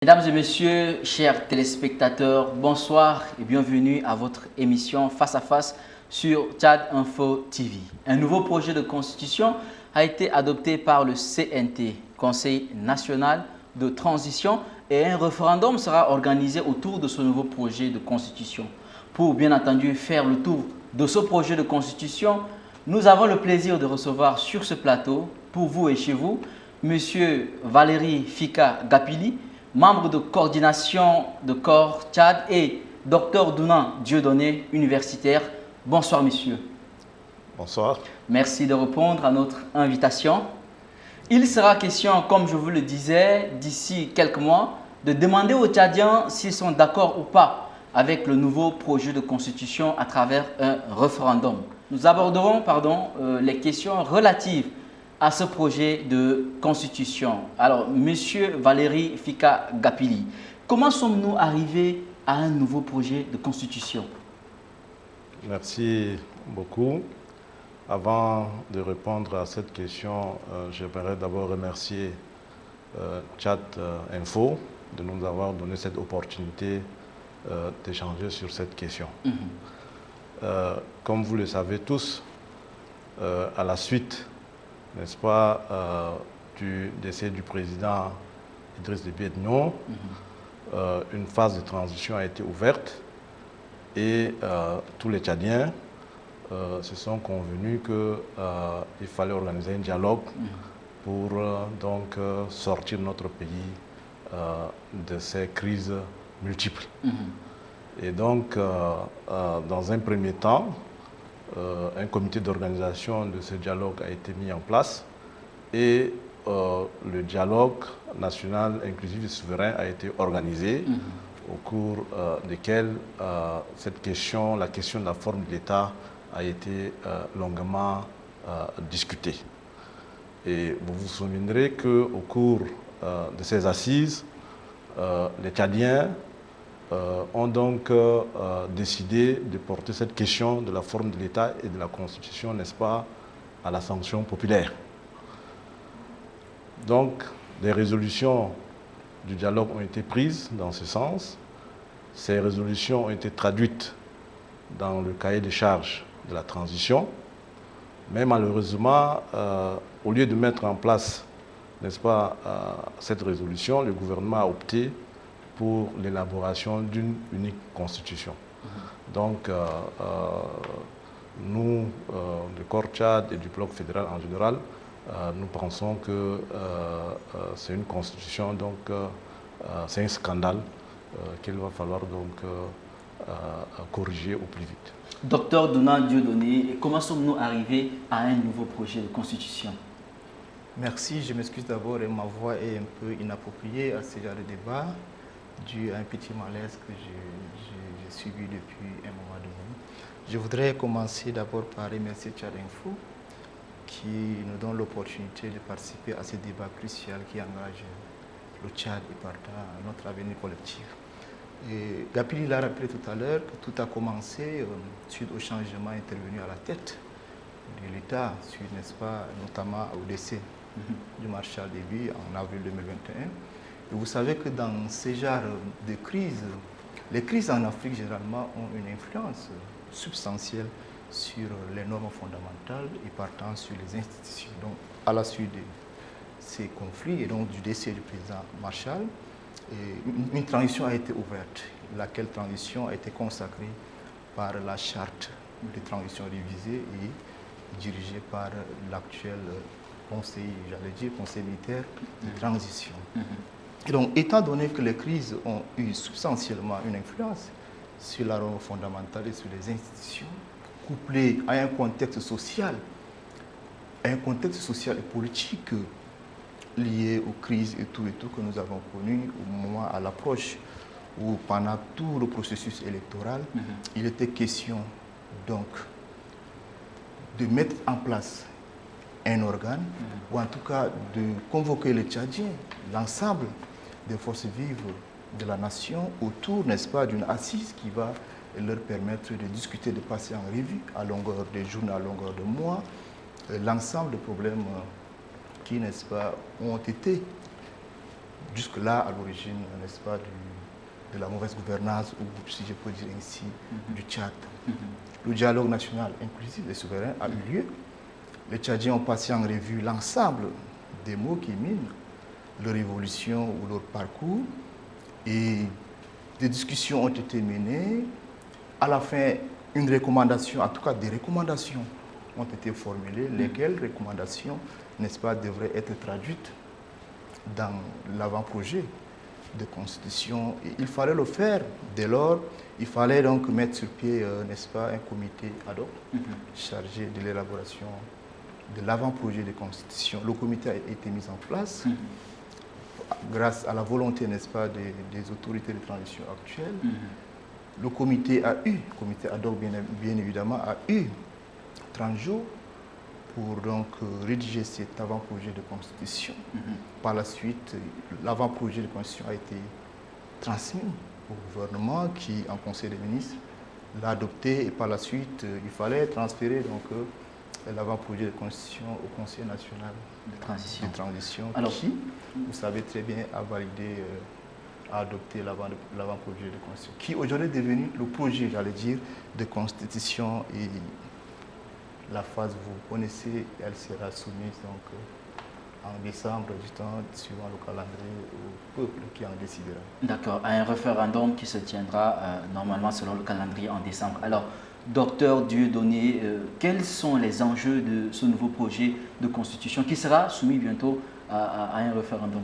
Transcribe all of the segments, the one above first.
Mesdames et messieurs, chers téléspectateurs, bonsoir et bienvenue à votre émission Face à Face sur Tchad Info TV. Un nouveau projet de constitution a été adopté par le CNT, Conseil national de transition, et un référendum sera organisé autour de ce nouveau projet de constitution. Pour bien entendu faire le tour de ce projet de constitution, nous avons le plaisir de recevoir sur ce plateau, pour vous et chez vous, Monsieur Valéry Fika Gapili, membre de coordination de corps Tchad, et Dr Dounan Dieudonné, universitaire. Bonsoir messieurs. Bonsoir. Merci de répondre à notre invitation. Il sera question, comme je vous le disais, d'ici quelques mois, de demander aux Tchadiens s'ils sont d'accord ou pas avec le nouveau projet de constitution à travers un référendum. Nous aborderons les questions relatives à ce projet de constitution. Alors, Monsieur Valéry Fika Gapili, comment sommes-nous arrivés à un nouveau projet de constitution? Merci beaucoup. Avant de répondre à cette question, j'aimerais d'abord remercier Tchad Info de nous avoir donné cette opportunité d'échanger sur cette question. Comme vous le savez tous, à la suite, n'est-ce pas, du décès du président Idriss Déby Itno, une phase de transition a été ouverte et tous les Tchadiens se sont convenus qu'il fallait organiser un dialogue pour sortir notre pays de ces crises multiples. Et donc, dans un premier temps, un comité d'organisation de ce dialogue a été mis en place et le dialogue national inclusif et souverain a été organisé au cours desquels la question de la forme de l'État a été longuement discutée. Et vous vous souviendrez qu'au cours de ces assises, les Tchadiens ont donc décidé de porter cette question de la forme de l'État et de la Constitution, n'est-ce pas, à la sanction populaire. Donc, des résolutions du dialogue ont été prises dans ce sens. Ces résolutions ont été traduites dans le cahier de charges de la transition. Mais malheureusement, au lieu de mettre en place, n'est-ce pas, cette résolution, le gouvernement a opté pour l'élaboration d'une unique constitution. Donc, nous, du corps Tchad et du bloc fédéral en général, nous pensons que c'est une constitution, donc c'est un scandale qu'il va falloir donc corriger au plus vite. Docteur Dounan Dieudonné, comment sommes-nous arrivés à un nouveau projet de constitution? Merci, je m'excuse d'abord, ma voix est un peu inappropriée à ce genre de débat, dû à un petit malaise que j'ai subi depuis un moment donné. Je voudrais commencer d'abord par remercier Tchad Info qui nous donne l'opportunité de participer à ce débat crucial qui engage le Tchad et partant notre avenir collectif. Gapili l'a rappelé tout à l'heure que tout a commencé suite au changement intervenu à la tête de l'État, suite, n'est-ce pas, notamment au décès du maréchal Déby en avril 2021. Et vous savez que dans ce genre de crises, les crises en Afrique généralement ont une influence substantielle sur les normes fondamentales et partant sur les institutions. Donc, à la suite de ces conflits et donc du décès du président Marshall, une transition a été ouverte, laquelle transition a été consacrée par la charte de transition révisée et dirigée par l'actuel conseil militaire de transition. Et donc, étant donné que les crises ont eu substantiellement une influence sur la norme fondamentale et sur les institutions, couplées à un contexte social et politique lié aux crises et tout que nous avons connu au moment à l'approche où pendant tout le processus électoral, il était question donc de mettre en place un organe ou en tout cas de convoquer les Tchadiens, l'ensemble des forces vives de la nation autour, n'est-ce pas, d'une assise qui va leur permettre de discuter, de passer en revue à longueur de journée, à longueur de mois, l'ensemble des problèmes qui, n'est-ce pas, ont été jusque-là à l'origine, n'est-ce pas, de la mauvaise gouvernance, ou si je peux dire ainsi, du Tchad. Le dialogue national inclusif et souverain a eu lieu. Les Tchadiens ont passé en revue l'ensemble des mots qui minent leur évolution ou leur parcours, et des discussions ont été menées. À la fin, une recommandation, en tout cas des recommandations ont été formulées, lesquelles recommandations, n'est-ce pas, devraient être traduites dans l'avant-projet de constitution. Et il fallait le faire. Dès lors, il fallait donc mettre sur pied, n'est-ce pas, un comité ad hoc chargé de l'élaboration de l'avant-projet de constitution. Le comité a été mis en place grâce à la volonté, n'est-ce pas, des autorités de transition actuelles. Le comité ad hoc bien évidemment, a eu 30 jours pour donc rédiger cet avant-projet de constitution. Par la suite, l'avant-projet de constitution a été transmis au gouvernement qui, en conseil des ministres, l'a adopté, et par la suite, il fallait transférer donc l'avant-projet de constitution au Conseil national de transition Alors, qui, vous savez très bien, a validé, a adopté l'avant-projet de constitution, qui aujourd'hui est devenu le projet, j'allais dire, de constitution. Et la phase, vous connaissez, elle sera soumise donc en décembre, du temps, suivant le calendrier, au peuple qui en décidera. D'accord, à un référendum qui se tiendra normalement selon le calendrier en décembre. Alors, Docteur Dieudonné, quels sont les enjeux de ce nouveau projet de constitution qui sera soumis bientôt à un référendum?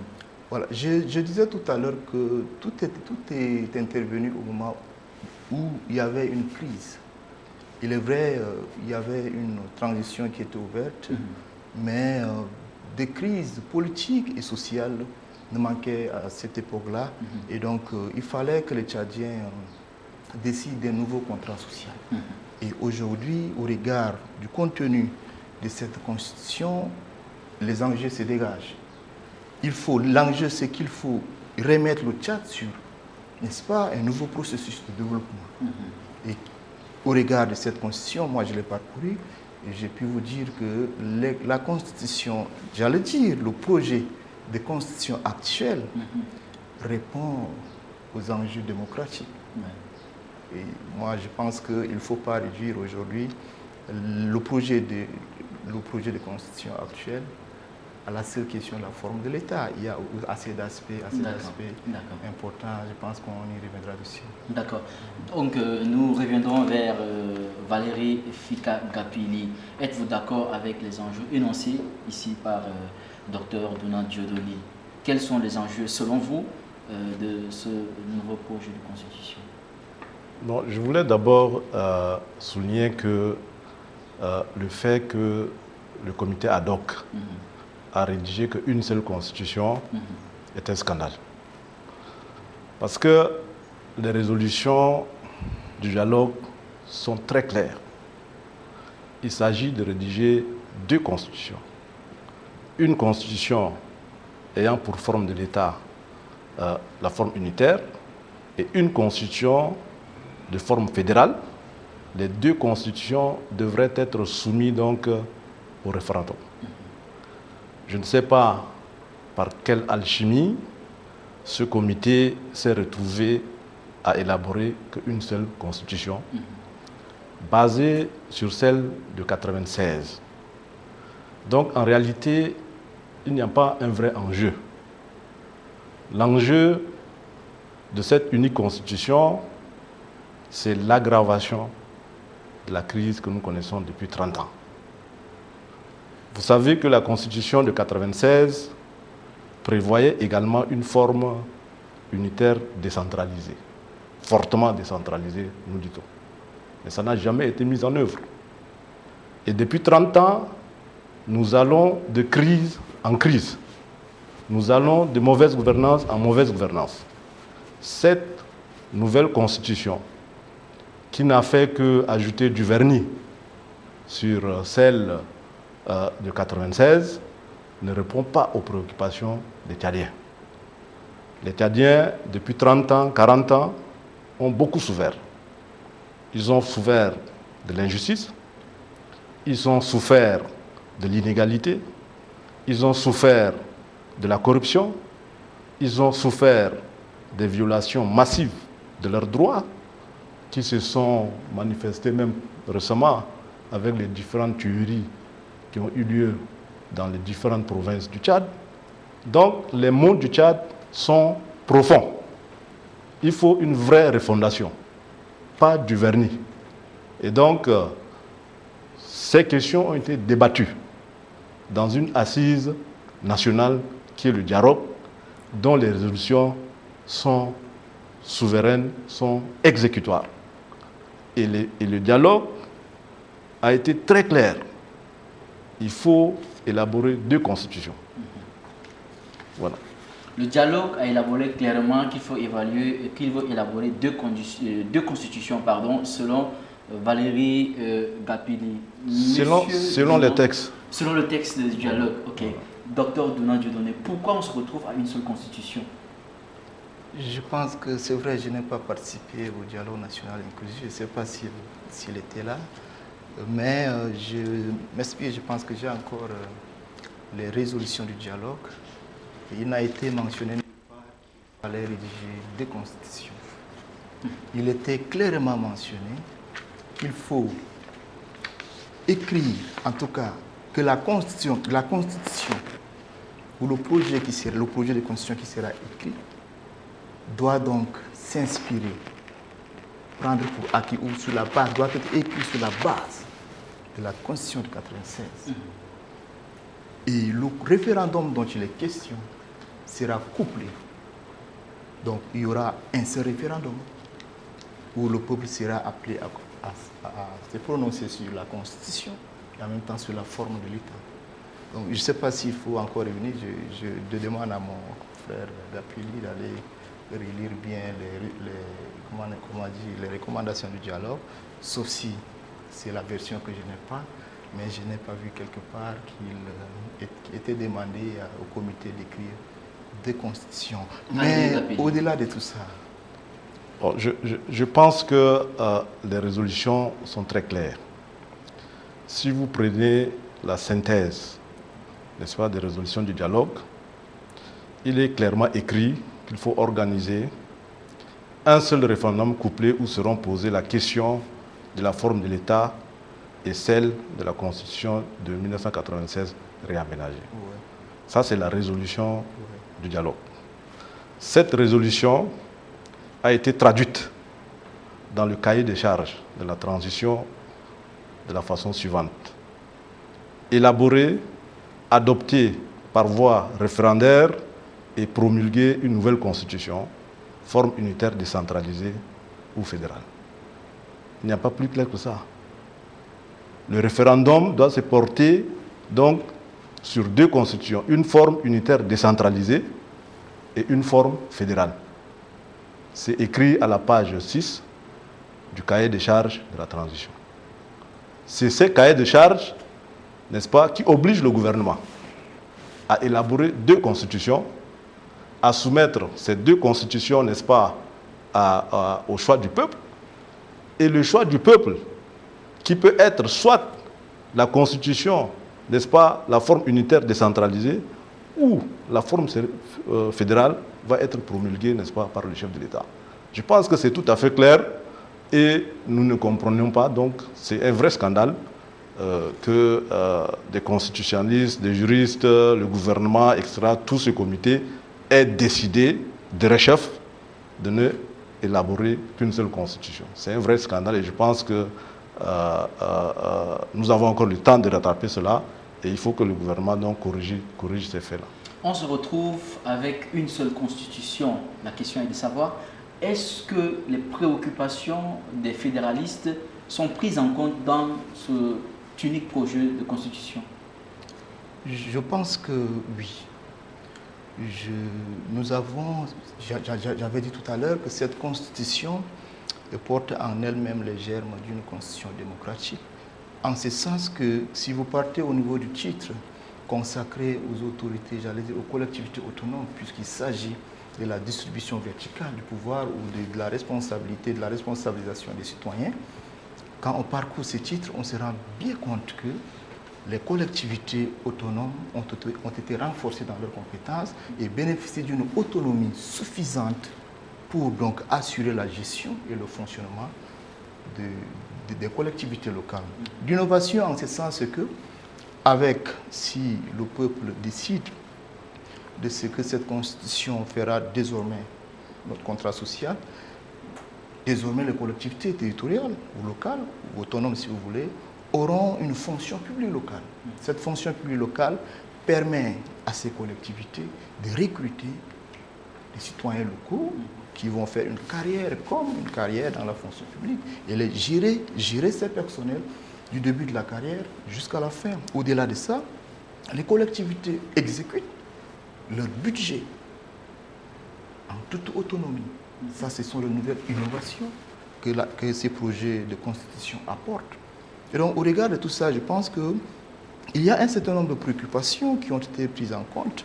Voilà, je disais tout à l'heure que tout est intervenu au moment où il y avait une crise. Il est vrai, il y avait une transition qui était ouverte, mais des crises politiques et sociales ne manquaient à cette époque-là. Et donc, il fallait que les Tchadiens décident d'un nouveau contrat social. Et aujourd'hui, au regard du contenu de cette constitution, les enjeux se dégagent. L'enjeu, c'est qu'il faut remettre le Tchad sur, n'est-ce pas, un nouveau processus de développement. Et au regard de cette constitution, moi je l'ai parcouru, et j'ai pu vous dire que la constitution, j'allais dire, le projet de constitution actuelle répond aux enjeux démocratiques. Et moi je pense qu'il ne faut pas réduire aujourd'hui le projet de constitution actuelle à la seule question de la forme de l'État. Il y a assez d'aspects importants, je pense qu'on y reviendra dessus. D'accord. Donc nous reviendrons vers Valérie Fika-Gapili. Êtes-vous d'accord avec les enjeux énoncés ici par Dr Donald Dieudonné? Quels sont les enjeux selon vous de ce nouveau projet de constitution? Bon, je voulais d'abord souligner que le fait que le comité ad hoc a rédigé qu'une seule constitution est un scandale. Parce que les résolutions du dialogue sont très claires. Il s'agit de rédiger deux constitutions. Une constitution ayant pour forme de l'État la forme unitaire et une constitution de forme fédérale. Les deux constitutions devraient être soumises donc au référendum. Je ne sais pas par quelle alchimie ce comité s'est retrouvé à élaborer qu'une seule constitution, basée sur celle de 1996. Donc en réalité, il n'y a pas un vrai enjeu. L'enjeu de cette unique constitution, c'est l'aggravation de la crise que nous connaissons depuis 30 ans. Vous savez que la Constitution de 1996 prévoyait également une forme unitaire décentralisée, fortement décentralisée, nous dit-on. Mais ça n'a jamais été mis en œuvre. Et depuis 30 ans, nous allons de crise en crise. Nous allons de mauvaise gouvernance en mauvaise gouvernance. Cette nouvelle Constitution, qui n'a fait qu'ajouter du vernis sur celle de 1996, ne répond pas aux préoccupations des Tchadiens. Les Tchadiens, depuis 30 ans, 40 ans, ont beaucoup souffert. Ils ont souffert de l'injustice, ils ont souffert de l'inégalité, ils ont souffert de la corruption, ils ont souffert des violations massives de leurs droits qui se sont manifestées même récemment avec les différentes tueries qui ont eu lieu dans les différentes provinces du Tchad. Donc les maux du Tchad sont profonds. Il faut une vraie refondation, pas du vernis. Et donc, ces questions ont été débattues dans une assise nationale qui est le dialogue, dont les résolutions sont souveraines, sont exécutoires. Et le dialogue a été très clair. Il faut élaborer 2 constitutions. Voilà. Le dialogue a élaboré clairement qu'il faut élaborer deux constitutions, selon Valérie Gapili. Selon les textes. Selon le texte du dialogue, ok. Docteur Dounan Dieudonné, pourquoi on se retrouve à une seule constitution? Je pense que c'est vrai, je n'ai pas participé au dialogue national inclusif, je ne sais pas s'il était là, mais je m'explique, je pense que j'ai encore les résolutions du dialogue. Il n'a été mentionné nulle part qu'il fallait rédiger 2 constitutions. Il était clairement mentionné qu'il faut écrire, en tout cas, que la constitution ou le projet de constitution qui sera écrit doit donc s'inspirer, prendre pour acquis ou sur la base, doit être écrit sur la base de la constitution de 1996. Et le référendum dont il est question sera couplé. Donc il y aura un seul référendum où le peuple sera appelé à se prononcer sur la Constitution et en même temps sur la forme de l'État. Donc je ne sais pas s'il faut encore revenir. Je demande à mon frère Gapili d'aller relire bien les recommandations du dialogue, sauf si c'est la version que je n'ai pas. Mais je n'ai pas vu quelque part qu'il était demandé au comité d'écrire 2 constitutions. Mais au-delà de tout ça... Bon, je pense que les résolutions sont très claires. Si vous prenez la synthèse, n'est-ce pas, des résolutions du dialogue, il est clairement écrit qu'il faut organiser un seul référendum couplé où seront posées la question de la forme de l'État et celle de la Constitution de 1996 réaménagée. Ouais. Ça, c'est la résolution du dialogue. Cette résolution a été traduite dans le cahier des charges de la transition de la façon suivante. Élaborer, adopter par voie référendaire et promulguer une nouvelle constitution, forme unitaire décentralisée ou fédérale. Il n'y a pas plus clair que ça. Le référendum doit se porter donc sur 2 constitutions, une forme unitaire décentralisée et une forme fédérale. C'est écrit à la page 6 du cahier de charges de la transition. C'est ce cahier de charges, n'est-ce pas, qui oblige le gouvernement à élaborer 2 constitutions, à soumettre ces 2 constitutions, n'est-ce pas, au choix du peuple. Et le choix du peuple, qui peut être soit la constitution, n'est-ce pas, la forme unitaire décentralisée, ou la forme fédérale va être promulguée, n'est-ce pas, par le chef de l'État. Je pense que c'est tout à fait clair et nous ne comprenons pas, donc c'est un vrai scandale que des constitutionnalistes, des juristes, le gouvernement, etc., tout ce comité ait décidé de chef de ne élaborer qu'une seule constitution. C'est un vrai scandale et je pense que nous avons encore le temps de rattraper cela et il faut que le gouvernement donc corrige ces faits-là. On se retrouve avec une seule constitution. La question est de savoir, est-ce que les préoccupations des fédéralistes sont prises en compte dans cet unique projet de constitution? Je pense que oui. J'avais dit tout à l'heure que cette constitution porte en elle-même les germes d'une constitution démocratique, en ce sens que si vous partez au niveau du titre consacré aux autorités, j'allais dire aux collectivités autonomes, puisqu'il s'agit de la distribution verticale du pouvoir ou de la responsabilité, de la responsabilisation des citoyens, quand on parcourt ces titres, on se rend bien compte que les collectivités autonomes ont été renforcées dans leurs compétences et bénéficient d'une autonomie suffisante pour donc assurer la gestion et le fonctionnement des collectivités locales. L'innovation en ce sens que, si le peuple décide de ce que cette constitution fera désormais notre contrat social, désormais les collectivités territoriales ou locales, ou autonomes si vous voulez, auront une fonction publique locale. Cette fonction publique locale permet à ces collectivités de recruter des citoyens locaux qui vont faire une carrière comme une carrière dans la fonction publique et les gérer ces personnels du début de la carrière jusqu'à la fin. Au-delà de ça, les collectivités exécutent leur budget en toute autonomie. Ça, ce sont les nouvelles innovations que ces projets de constitution apportent. Et donc, au regard de tout ça, je pense qu'il y a un certain nombre de préoccupations qui ont été prises en compte.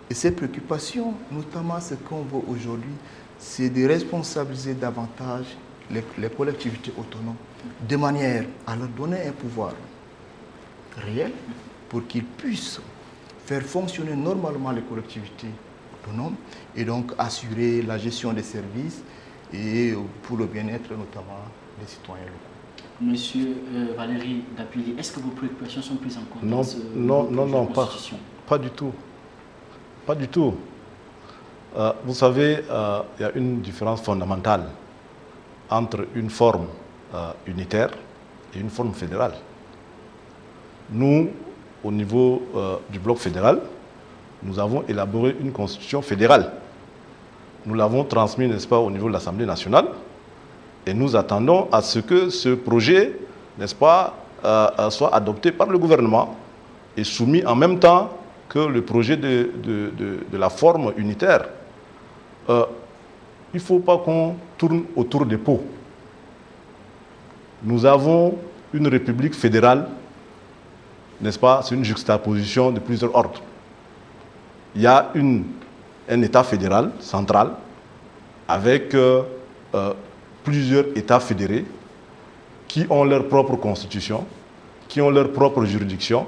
Et ces préoccupations, notamment ce qu'on voit aujourd'hui, c'est de responsabiliser davantage les collectivités autonomes de manière à leur donner un pouvoir réel pour qu'ils puissent faire fonctionner normalement les collectivités autonomes et donc assurer la gestion des services et pour le bien-être notamment des citoyens locaux. Monsieur Valéry Dapili, est-ce que vos préoccupations sont prises en compte Non, dans ce non, pas du tout. Pas du tout. Vous savez, il y a une différence fondamentale entre une forme unitaire et une forme fédérale. Nous, au niveau du bloc fédéral, nous avons élaboré une constitution fédérale. Nous l'avons transmis, n'est-ce pas, au niveau de l'Assemblée nationale. Et nous attendons à ce que ce projet, n'est-ce pas, soit adopté par le gouvernement et soumis en même temps que le projet de la forme unitaire. Il ne faut pas qu'on tourne autour des pots. Nous avons une république fédérale, n'est-ce pas, c'est une juxtaposition de plusieurs ordres. Il y a un État fédéral, central, avec plusieurs États fédérés qui ont leur propre constitution, qui ont leur propre juridiction,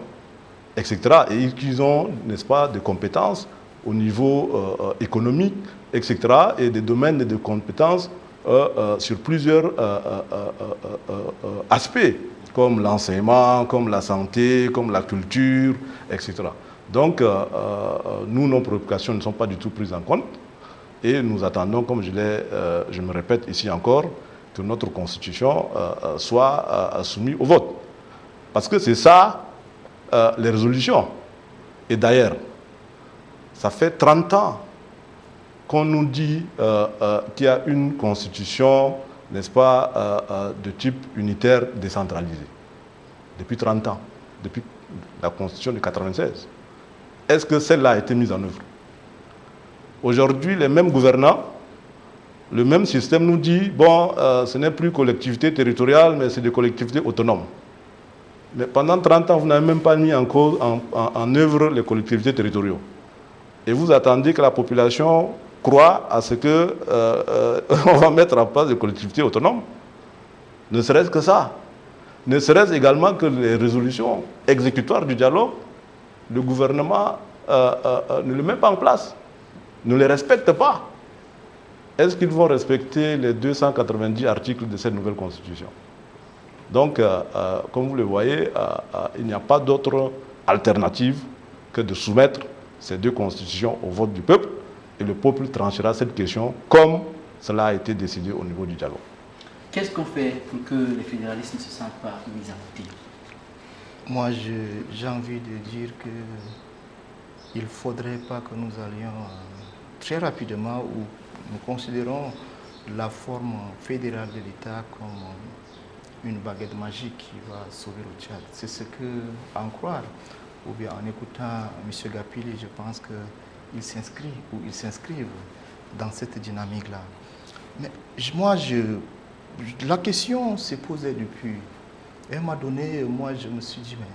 etc. Et qui ont, n'est-ce pas, des compétences au niveau économique, etc. Et des domaines de compétences sur plusieurs aspects, comme l'enseignement, comme la santé, comme la culture, etc. Donc, nous, nos préoccupations ne sont pas du tout prises en compte. Et nous attendons, comme je me répète ici encore, que notre constitution soit soumise au vote. Parce que c'est ça, les résolutions. Et d'ailleurs, ça fait 30 ans qu'on nous dit qu'il y a une constitution, n'est-ce pas, de type unitaire décentralisé. Depuis 30 ans, depuis la constitution de 1996. Est-ce que celle-là a été mise en œuvre? Aujourd'hui, les mêmes gouvernants, le même système nous dit, bon, ce n'est plus collectivité territoriale, mais c'est des collectivités autonomes. Mais pendant 30 ans, vous n'avez même pas mis en œuvre les collectivités territoriales. Et vous attendez que la population croit à ce qu'on va mettre en place des collectivités autonomes. Ne serait-ce que ça. Ne serait-ce également que les résolutions exécutoires du dialogue, le gouvernement ne les met pas en place, ne les respecte pas. Est-ce qu'ils vont respecter les 290 articles de cette nouvelle constitution? Donc, comme vous le voyez, il n'y a pas d'autre alternative que de soumettre ces deux constitutions au vote du peuple, et le peuple tranchera cette question comme cela a été décidé au niveau du dialogue. Qu'est-ce qu'on fait pour que les fédéralistes ne se sentent pas mis à voter? Moi, j'ai envie de dire qu'il ne faudrait pas que nous allions très rapidement, où nous considérons la forme fédérale de l'État comme une baguette magique qui va sauver le Tchad. C'est ce que, à en croire, ou bien en écoutant M. Gapili, je pense qu'il s'inscrit ou ils s'inscrivent dans cette dynamique-là. Mais moi, la question s'est posée depuis. Et à un moment donné, moi, je me suis dit, mais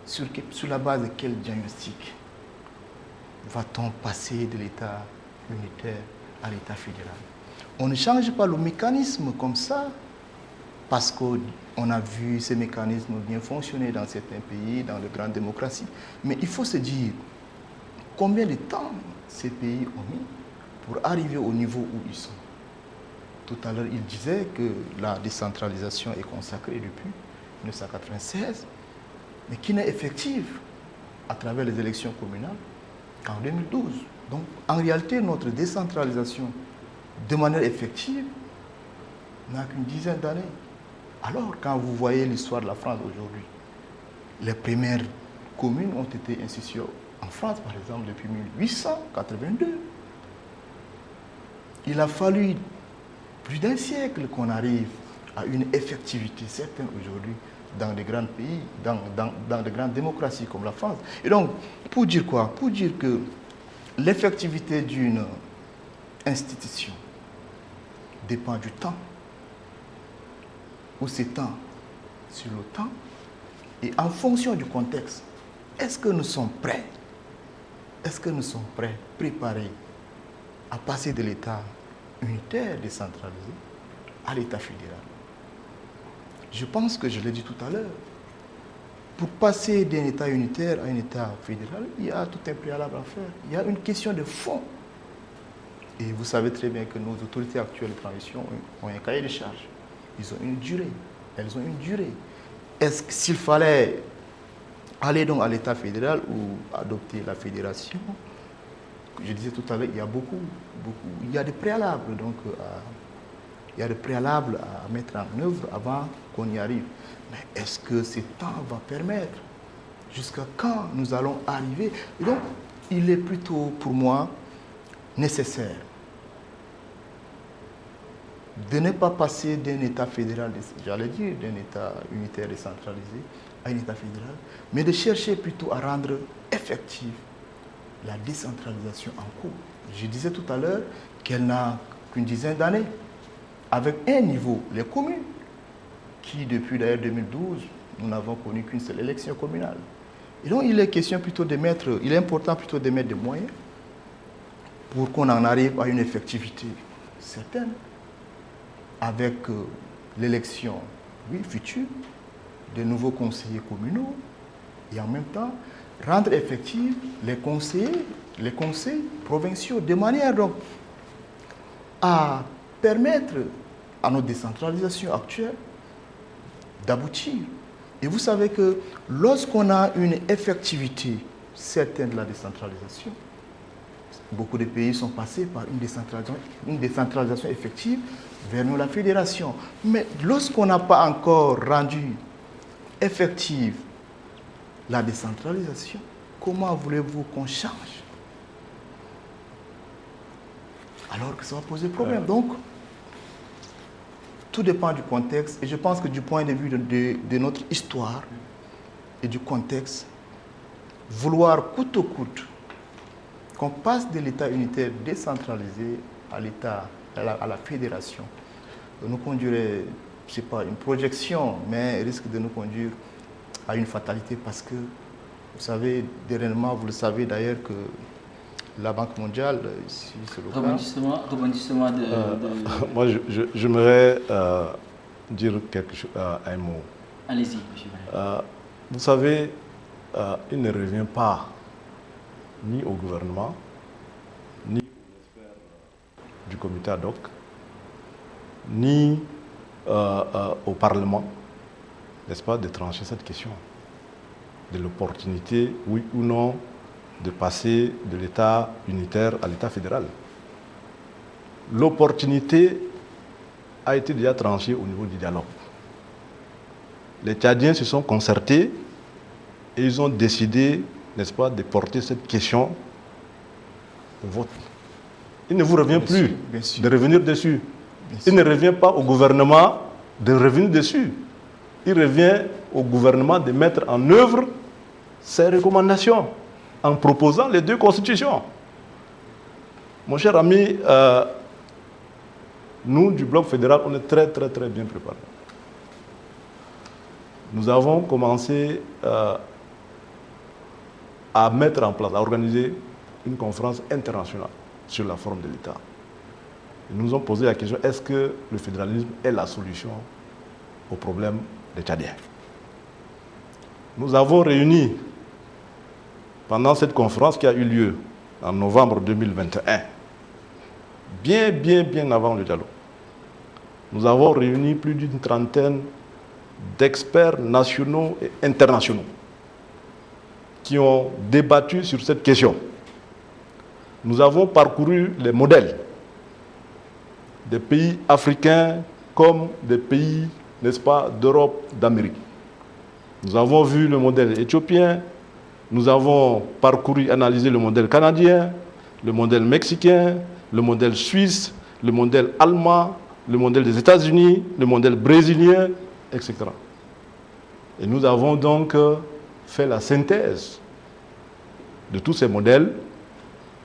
sur la base de quel diagnostic va-t-on passer de l'État unitaire à l'État fédéral? On ne change pas le mécanisme comme ça parce qu'on a vu ces mécanismes bien fonctionner dans certains pays, dans les grandes démocraties. Mais il faut se dire combien de temps ces pays ont mis pour arriver au niveau où ils sont. Tout à l'heure, il disait que la décentralisation est consacrée depuis 1996, mais qui n'est effective à travers les élections communales qu'en 2012. Donc, en réalité, notre décentralisation de manière effective n'a qu'une dizaine d'années. Alors, quand vous voyez l'histoire de la France aujourd'hui, les premières communes ont été instituées en France, par exemple, depuis 1882. Il a fallu plus d'un siècle qu'on arrive à une effectivité certaine aujourd'hui dans des grands pays, dans des grandes démocraties comme la France. Et donc, pour dire quoi? Pour dire que l'effectivité d'une institution dépend du temps, ou s'étend sur le temps, et en fonction du contexte, est-ce que nous sommes prêts? Est-ce que nous sommes prêts, préparés à passer de l'État unitaire décentralisé à l'État fédéral? Je pense que je l'ai dit tout à l'heure. Pour passer d'un État unitaire à un État fédéral, il y a tout un préalable à faire. Il y a une question de fond. Et vous savez très bien que nos autorités actuelles de transition ont un cahier de charges. Ils ont une durée. Elles ont une durée. Est-ce que s'il fallait aller donc à l'État fédéral ou adopter la fédération, je disais tout à l'heure, il y a beaucoup, il y a des préalables donc il y a des préalables à mettre en œuvre avant qu'on y arrive. Mais est-ce que ce temps va permettre? Jusqu'à quand nous allons arriver? Et donc, il est plutôt, pour moi, nécessaire de ne pas passer d'un État fédéral, j'allais dire, d'un État unitaire décentralisé à un État fédéral, mais de chercher plutôt à rendre effective la décentralisation en cours. Je disais tout à l'heure qu'elle n'a qu'une dizaine d'années, avec un niveau, les communes, qui depuis d'ailleurs 2012, nous n'avons connu qu'une seule élection communale. Et donc il est question plutôt de mettre, il est important plutôt de mettre des moyens pour qu'on en arrive à une effectivité certaine, avec l'élection, oui, future, de nouveaux conseillers communaux, et en même temps rendre effectifs les conseils provinciaux, de manière donc à permettre à notre décentralisation actuelle d'aboutir. Et vous savez que lorsqu'on a une effectivité certaine de la décentralisation, beaucoup de pays sont passés par une décentralisation effective vers nous, la fédération. Mais lorsqu'on n'a pas encore rendu effective la décentralisation, comment voulez-vous qu'on change? Alors que ça va poser problème. Donc, tout dépend du contexte. Et je pense que du point de vue de notre histoire et du contexte, vouloir coûte que coûte qu'on passe de l'État unitaire décentralisé à la fédération, nous conduirait, je ne sais pas, une projection, mais risque de nous conduire à une fatalité parce que, vous savez, dernièrement, vous le savez d'ailleurs que la Banque mondiale, ici sur le rebondissement de... Moi, j'aimerais dire un mot. Allez-y, monsieur. Vous savez, il ne revient pas ni au gouvernement, ni aux experts du comité ad hoc, ni au Parlement, n'est-ce pas, de trancher cette question de l'opportunité, oui ou non, de passer de l'État unitaire à l'État fédéral. L'opportunité a été déjà tranchée au niveau du dialogue. Les Tchadiens se sont concertés et ils ont décidé, n'est-ce pas, de porter cette question au vote. Il ne vous revient plus de revenir dessus. Il ne revient pas au gouvernement de revenir dessus. Il revient au gouvernement de mettre en œuvre ses recommandations en proposant les deux constitutions. Mon cher ami, nous, du Bloc fédéral, on est très bien préparés. Nous avons commencé à mettre en place, à organiser une conférence internationale sur la forme de l'État. Ils nous ont posé la question, est-ce que le fédéralisme est la solution aux problèmes des Tchadiens. Nous avons réuni, pendant cette conférence qui a eu lieu en novembre 2021, bien avant le dialogue, nous avons réuni plus d'une trentaine d'experts nationaux et internationaux qui ont débattu sur cette question. Nous avons parcouru les modèles des pays africains comme des pays, n'est-ce pas, d'Europe, d'Amérique. Nous avons vu le modèle éthiopien, nous avons parcouru, analysé le modèle canadien, le modèle mexicain, le modèle suisse, le modèle allemand, le modèle des États-Unis, le modèle brésilien, etc. Et nous avons donc fait la synthèse de tous ces modèles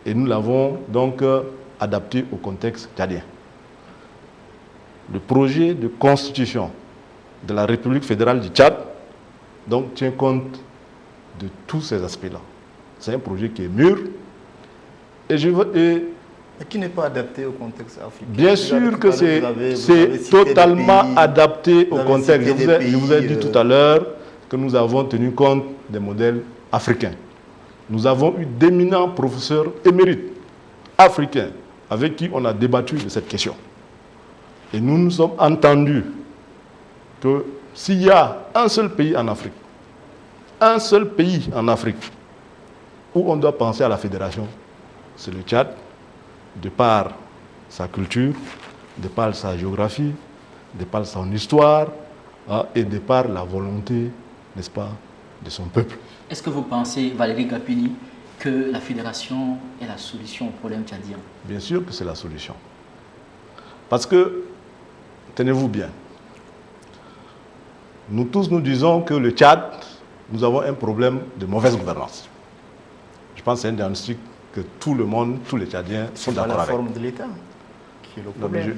et nous l'avons donc adapté au contexte tchadien. Le projet de constitution de la République fédérale du Tchad donc tient compte de tous ces aspects-là. C'est un projet qui est mûr et qui n'est pas adapté au contexte africain. Bien sûr que c'est totalement adapté au contexte. Je vous ai dit tout à l'heure que nous avons tenu compte des modèles africains. Nous avons eu d'éminents professeurs émérites africains avec qui on a débattu de cette question. Et nous nous sommes entendus que s'il y a un seul pays en Afrique où on doit penser à la fédération, c'est le Tchad, de par sa culture, de par sa géographie, de par son histoire et de par la volonté, n'est-ce pas, de son peuple. Est-ce que vous pensez, Valérie Gapini, que la fédération est la solution au problème tchadien? Bien sûr que c'est la solution. Parce que, tenez-vous bien, nous tous nous disons que le Tchad, nous avons un problème de mauvaise gouvernance. Je pense que c'est un diagnostic que tout le monde, tous les Tchadiens sont d'accord avec. C'est la forme de l'État qui est le problème.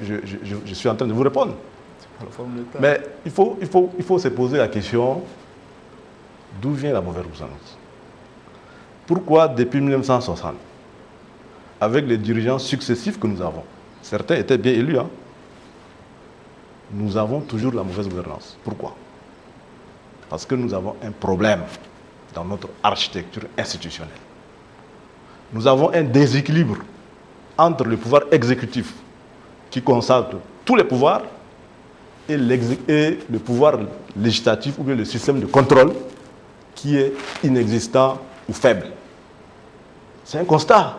Je suis en train de vous répondre. C'est pas la forme de l'État. Mais il faut se poser la question, d'où vient la mauvaise gouvernance? Pourquoi depuis 1960, avec les dirigeants successifs que nous avons, certains étaient bien élus, nous avons toujours la mauvaise gouvernance. Pourquoi? Parce que nous avons un problème dans notre architecture institutionnelle. Nous avons un déséquilibre entre le pouvoir exécutif qui concentre tous les pouvoirs et le pouvoir législatif ou bien le système de contrôle qui est inexistant ou faible. C'est un constat.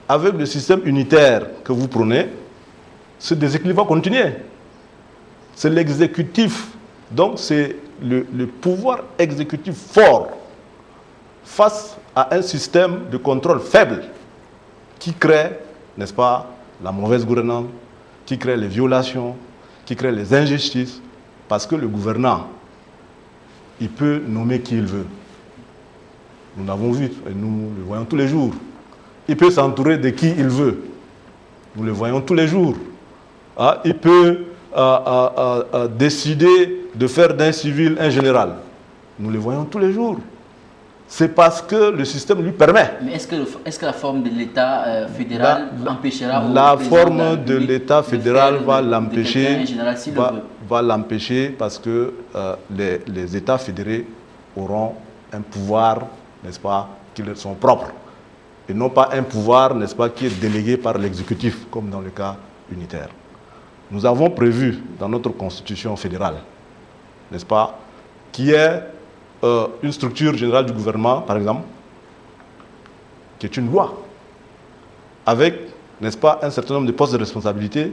Avec le système unitaire que vous prenez, ce déséquilibre va continuer. C'est l'exécutif, donc c'est le pouvoir exécutif fort face à un système de contrôle faible qui crée, n'est-ce pas, la mauvaise gouvernance, qui crée les violations, qui crée les injustices, parce que le gouvernant, il peut nommer qui il veut. Nous l'avons vu, et nous le voyons tous les jours. Il peut s'entourer de qui il veut. Nous le voyons tous les jours. Il peut décider de faire d'un civil un général. Nous le voyons tous les jours. C'est parce que le système lui permet. Mais est-ce que la forme de l'État fédéral empêchera... La forme de l'État fédéral va l'empêcher, parce que les États fédérés auront un pouvoir, n'est-ce pas, qui leur sont propres. Et non pas un pouvoir, n'est-ce pas, qui est délégué par l'exécutif, comme dans le cas unitaire. Nous avons prévu dans notre constitution fédérale, n'est-ce pas, qui est une structure générale du gouvernement, par exemple, qui est une loi, avec, n'est-ce pas, un certain nombre de postes de responsabilité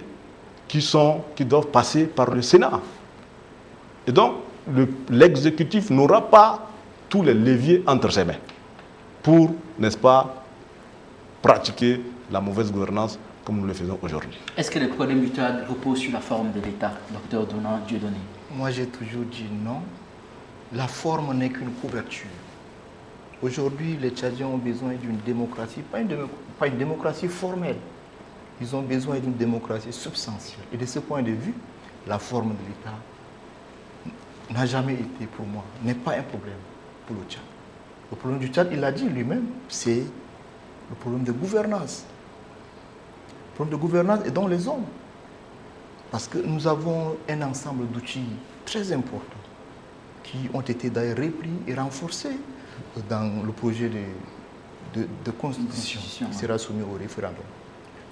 qui doivent passer par le Sénat. Et donc, l'exécutif n'aura pas tous les leviers entre ses mains pour, n'est-ce pas, pratiquer la mauvaise gouvernance comme nous le faisons aujourd'hui. Est-ce que le problème du Tchad repose sur la forme de l'État, Dr Donald Dieudonné? Moi, j'ai toujours dit non. La forme n'est qu'une couverture. Aujourd'hui, les Tchadiens ont besoin d'une démocratie, pas une démocratie formelle. Ils ont besoin d'une démocratie substantielle. Et de ce point de vue, la forme de l'État n'a jamais été pour moi, n'est pas un problème pour le Tchad. Le problème du Tchad, il l'a dit lui-même, c'est le problème de gouvernance. Le problème de gouvernance est dans les hommes. Parce que nous avons un ensemble d'outils très importants qui ont été d'ailleurs repris et renforcés dans le projet de constitution qui sera soumis au référendum.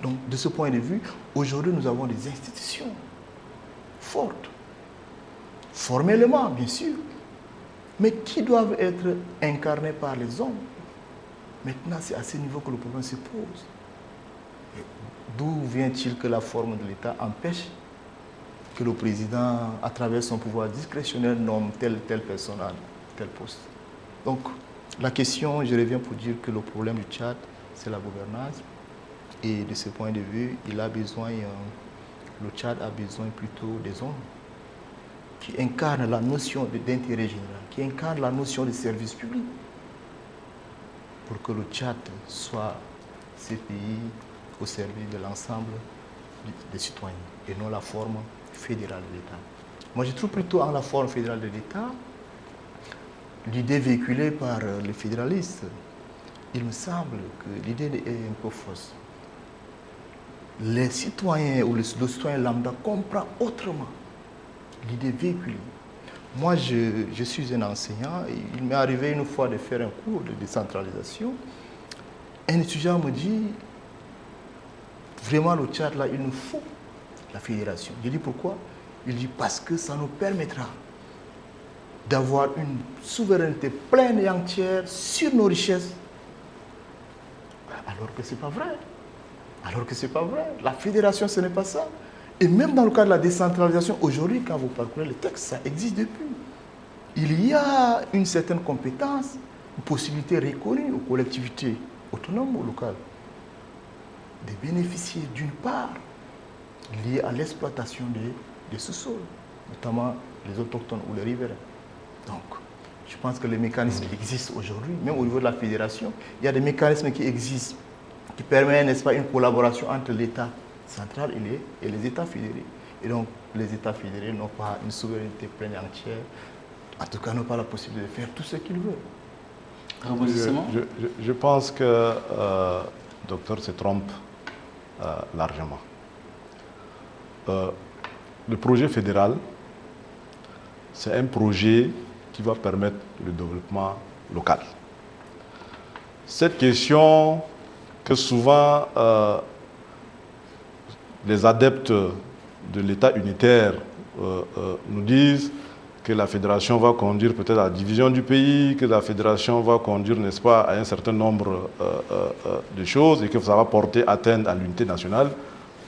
Donc, de ce point de vue, aujourd'hui, nous avons des institutions fortes, formellement, bien sûr, mais qui doivent être incarnées par les hommes. Maintenant, c'est à ce niveau que le problème se pose. D'où vient-il que la forme de l'État empêche que le président, à travers son pouvoir discrétionnaire, nomme telle personne à tel poste? Donc, la question, je reviens pour dire que le problème du Tchad, c'est la gouvernance. Et de ce point de vue, le Tchad a besoin plutôt des hommes qui incarnent la notion d'intérêt général, qui incarnent la notion de service public, pour que le Tchad soit ce pays au service de l'ensemble des citoyens, et non la forme fédérale de l'État. Moi, je trouve plutôt en la forme fédérale de l'État l'idée véhiculée par les fédéralistes. Il me semble que l'idée est un peu fausse. Les citoyens ou le citoyen lambda comprend autrement l'idée véhiculée. Moi, je suis un enseignant et il m'est arrivé une fois de faire un cours de décentralisation. Un étudiant me dit, vraiment le Tchad, là, il nous faut la fédération. Je dis pourquoi? Il dit parce que ça nous permettra d'avoir une souveraineté pleine et entière sur nos richesses. Alors que ce n'est pas vrai. Alors que ce n'est pas vrai. La fédération, ce n'est pas ça. Et même dans le cas de la décentralisation, aujourd'hui, quand vous parcourez le texte, ça existe depuis. Il y a une certaine compétence, une possibilité reconnue aux collectivités autonomes ou locales de bénéficier d'une part liée à l'exploitation des sous-sols, notamment les autochtones ou les riverains. Donc, je pense que les mécanismes existent aujourd'hui, même au niveau de la fédération. Il y a des mécanismes qui existent, qui permettent, n'est-ce pas, une collaboration entre l'État central et les États fédérés. Et donc, les États fédérés n'ont pas une souveraineté pleine et entière, en tout cas, n'ont pas la possibilité de faire tout ce qu'ils veulent. Je pense que le docteur se trompe largement. Le projet fédéral, c'est un projet qui va permettre le développement local. Cette question que souvent les adeptes de l'État unitaire nous disent que la fédération va conduire peut-être à la division du pays, que la fédération va conduire, n'est-ce pas, à un certain nombre de choses et que ça va porter atteinte à l'unité nationale,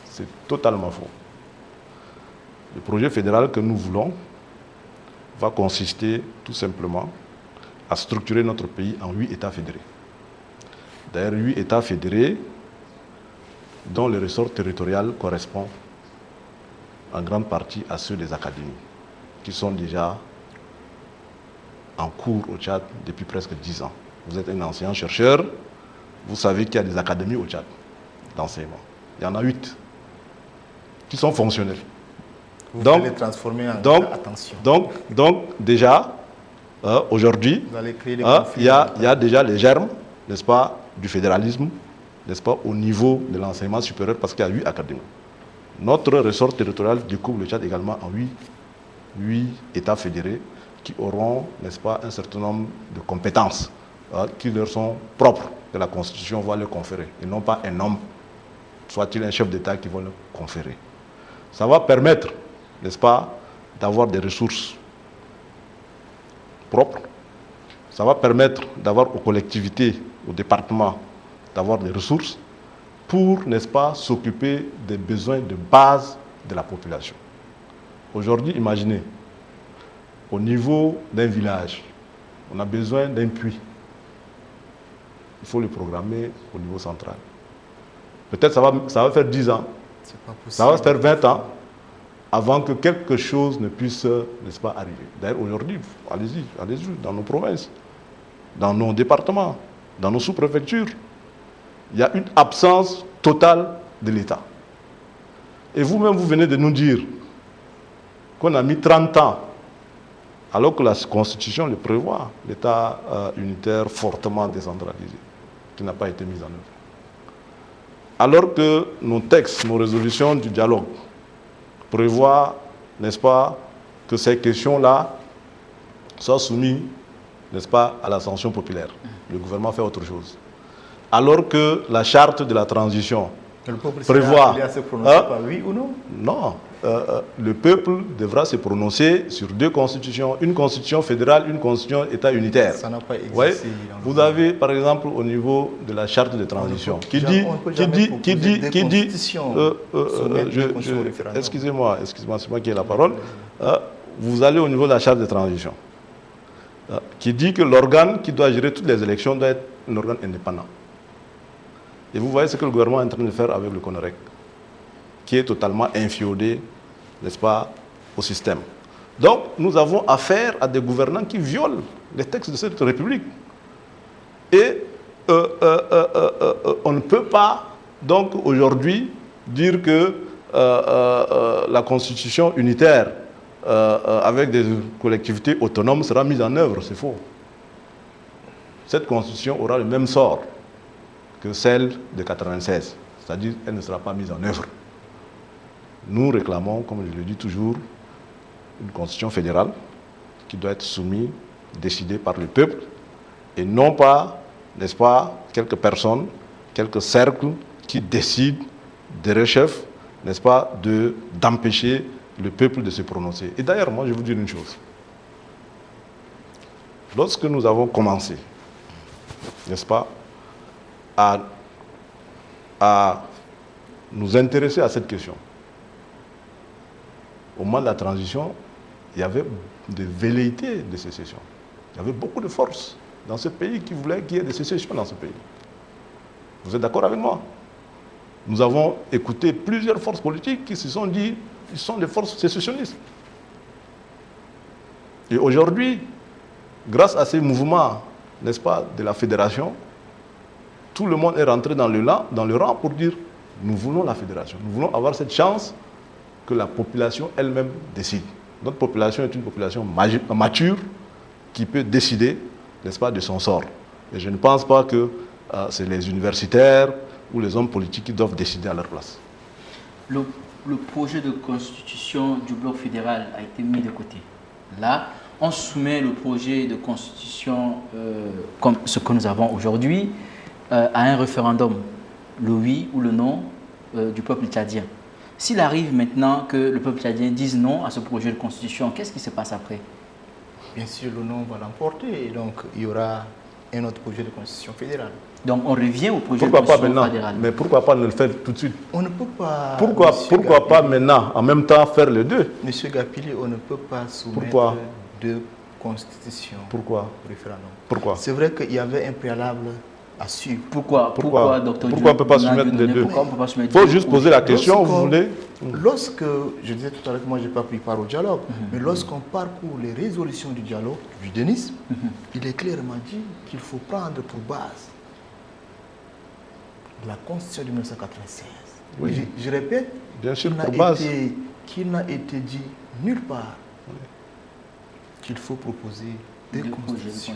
c'est totalement faux. Le projet fédéral que nous voulons va consister tout simplement à structurer notre pays en 8 États fédérés. D'ailleurs, 8 États fédérés dont le ressort territorial correspond en grande partie à ceux des académies, qui sont déjà en cours au Tchad depuis presque 10 ans. Vous êtes un ancien chercheur, vous savez qu'il y a des académies au Tchad d'enseignement. Il y en a 8 qui sont fonctionnelles. Vous allez les transformer en attention. Donc déjà, aujourd'hui, il y a déjà les germes, n'est-ce pas, du fédéralisme, n'est-ce pas, au niveau de l'enseignement supérieur, parce qu'il y a 8 académies. Notre ressort territorial découpe le Tchad également en 8 États fédérés qui auront, n'est-ce pas, un certain nombre de compétences qui leur sont propres, que la Constitution va leur conférer, et non pas un homme, soit-il un chef d'État qui va leur conférer. Ça va permettre, n'est-ce pas, d'avoir des ressources propres. Ça va permettre d'avoir aux collectivités, aux départements, d'avoir des ressources pour, n'est-ce pas, s'occuper des besoins de base de la population. Aujourd'hui, imaginez, au niveau d'un village, on a besoin d'un puits. Il faut le programmer au niveau central. Peut-être ça va faire 10 ans, ça va faire 20 ans, avant que quelque chose ne puisse, n'est-ce pas, arriver. D'ailleurs, aujourd'hui, allez-y, dans nos provinces, dans nos départements, dans nos sous-préfectures, il y a une absence totale de l'État. Et vous-même, vous venez de nous dire qu'on a mis 30 ans, alors que la Constitution le prévoit, l'État unitaire fortement décentralisé, qui n'a pas été mis en œuvre. Alors que nos textes, nos résolutions du dialogue prévoit, n'est-ce pas, que ces questions-là soient soumises, n'est-ce pas, à la sanction populaire. Le gouvernement fait autre chose. Alors que la charte de la transition prévoit... Il se prononcer par oui ou non? Non. Le peuple devra se prononcer sur deux constitutions, une constitution fédérale, une constitution État unitaire. Ça n'a pas existé. Ouais. Vous avez, par exemple, au niveau de la charte de transition, excusez-moi, c'est moi qui ai la parole. Vous allez au niveau de la charte de transition, qui dit que l'organe qui doit gérer toutes les élections doit être un organe indépendant. Et vous voyez ce que le gouvernement est en train de faire avec le CONREC, qui est totalement infiodé, n'est-ce pas, au système. Donc, nous avons affaire à des gouvernants qui violent les textes de cette République. Et on ne peut pas, donc, aujourd'hui, dire que la constitution unitaire avec des collectivités autonomes sera mise en œuvre. C'est faux. Cette constitution aura le même sort que celle de 1996. C'est-à-dire qu'elle ne sera pas mise en œuvre. Nous réclamons, comme je le dis toujours, une constitution fédérale qui doit être soumise, décidée par le peuple, et non pas, n'est-ce pas, quelques personnes, quelques cercles qui décident des rechefs, n'est-ce pas, d'empêcher le peuple de se prononcer. Et d'ailleurs, moi, je vais vous dire une chose. Lorsque nous avons commencé, n'est-ce pas, à nous intéresser à cette question, au moment de la transition, il y avait des velléités de sécession. Il y avait beaucoup de forces dans ce pays qui voulaient qu'il y ait des sécessions dans ce pays. Vous êtes d'accord avec moi? Nous avons écouté plusieurs forces politiques qui se sont dit qu'ils sont des forces sécessionnistes. Et aujourd'hui, grâce à ces mouvements, n'est-ce pas, de la fédération, tout le monde est rentré dans le rang pour dire nous voulons la fédération, nous voulons avoir cette chance que la population elle-même décide. Notre population est une population mature qui peut décider, n'est-ce pas, de son sort. Et je ne pense pas que c'est les universitaires ou les hommes politiques qui doivent décider à leur place. Le projet de constitution du bloc fédéral a été mis de côté. Là, on soumet le projet de constitution comme ce que nous avons aujourd'hui à un référendum, le oui ou le non du peuple tchadien. S'il arrive maintenant que le peuple tchadien dise non à ce projet de constitution, qu'est-ce qui se passe après? Bien sûr, le non va l'emporter et donc il y aura un autre projet de constitution fédérale. Donc on revient au projet de constitution fédérale. Mais pourquoi pas ne le faire tout de suite? On ne peut pas... Pourquoi pas maintenant, en même temps, faire les deux? Monsieur Gapili, on ne peut pas soumettre deux constitutions au référendum. Pourquoi? C'est vrai qu'il y avait un préalable à suivre. Pourquoi, docteur? Pourquoi on ne peut pas soumettre les deux? Il faut juste poser la question, vous voulez? Lorsque, je disais tout à l'heure que moi je n'ai pas pris part au dialogue, mais lorsqu'on parcourt les résolutions du dialogue, du Denis, il est clairement dit qu'il faut prendre pour base la Constitution de 1996. Oui. Je répète, bien sûr, pour base. Qu'il n'a été dit nulle part qu'il faut proposer des constitutions.